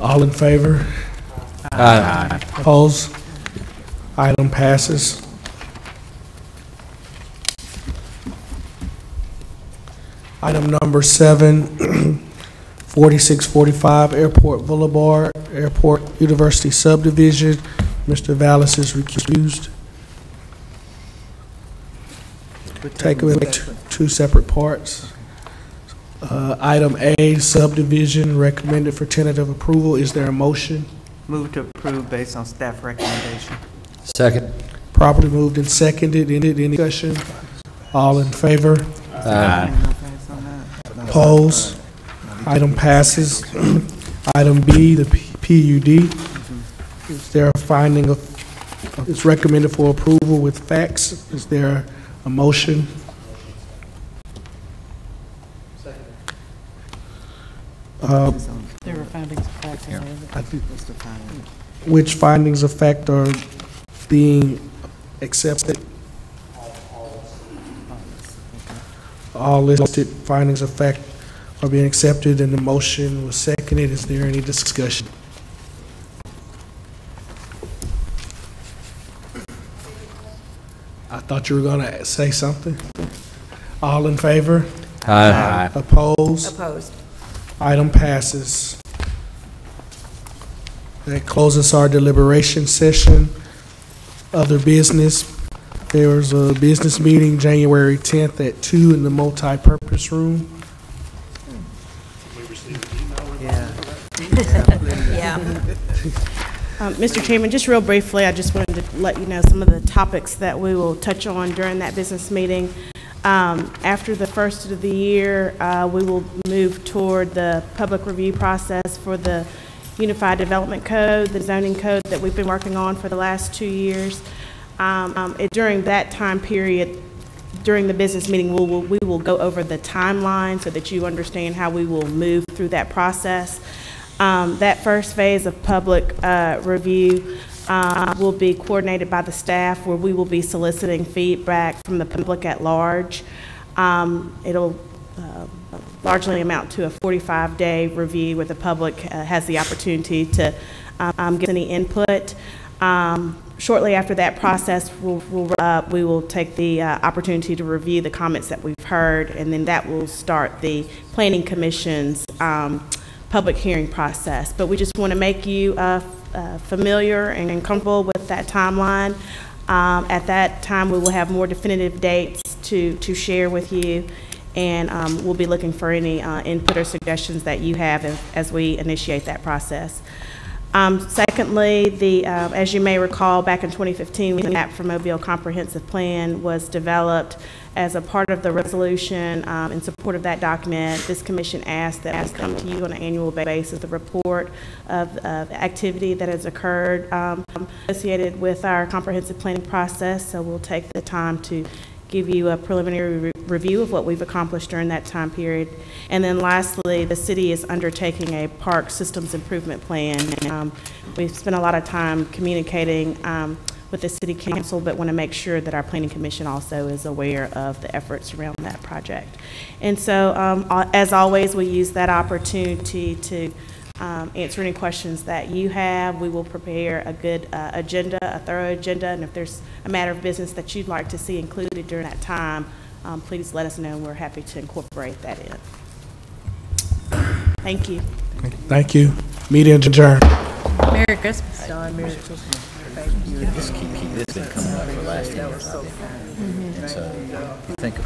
All in favor? Aye. Opposed? Item passes. Item number 7, 4645 Airport Boulevard, Airport University Subdivision. Mr. Vallis is recused. Take it in two separate parts. Item A, subdivision, recommended for tentative approval. Is there a motion? Move to approve based on staff recommendation. Second. Properly moved and seconded. Any discussion? All in favor? Aye. Opposed? Item passes. Item B, the PUD. Is there a finding of, it's recommended for approval with facts. Is there a motion? There were findings of fact. Which findings of fact are being accepted? All listed findings of fact are being accepted and the motion was seconded. Is there any discussion? I thought you were going to say something. All in favor? Aye. Opposed? Opposed. Item passes. That closes our deliberation session. Other business. There was a business meeting January 10th at 2 in the multi-purpose room. Yeah. Mr. Chairman, just real briefly, I just wanted to let you know some of the topics that we will touch on during that business meeting. After the first of the year, we will move toward the public review process for the Unified Development Code, the zoning code that we've been working on for the last 2 years. During that time period, during the business meeting, we will go over the timeline so that you understand how we will move through that process. That first phase of public review will be coordinated by the staff, where we will be soliciting feedback from the public at large. It'll largely amount to a 45-day review where the public has the opportunity to give any input. Shortly after that process, we will take the opportunity to review the comments that we've heard, and then that will start the Planning Commission's public hearing process. But we just want to make you familiar and comfortable with that timeline. At that time, we will have more definitive dates to share with you, and we'll be looking for any input or suggestions that you have as we initiate that process. Secondly, as you may recall, back in 2015, the Map for Mobile Comprehensive Plan was developed as a part of the resolution. In support of that document, this commission asked that we come to you on an annual basis, a report of activity that has occurred associated with our comprehensive planning process. So we'll take the time to give you a preliminary review of what we've accomplished during that time period. And then lastly, the city is undertaking a park systems improvement plan. We've spent a lot of time communicating with the city council, but want to make sure that our planning commission also is aware of the efforts around that project. And so, as always, we use that opportunity to answer any questions that you have. We will prepare a good agenda, a thorough agenda, and if there's a matter of business that you'd like to see included during that time, please let us know, and we're happy to incorporate that in. Thank you. Thank you. Meeting adjourned. Merry Christmas. Merry Christmas. Thank you. This been coming up for the last 10 years. And so, you think of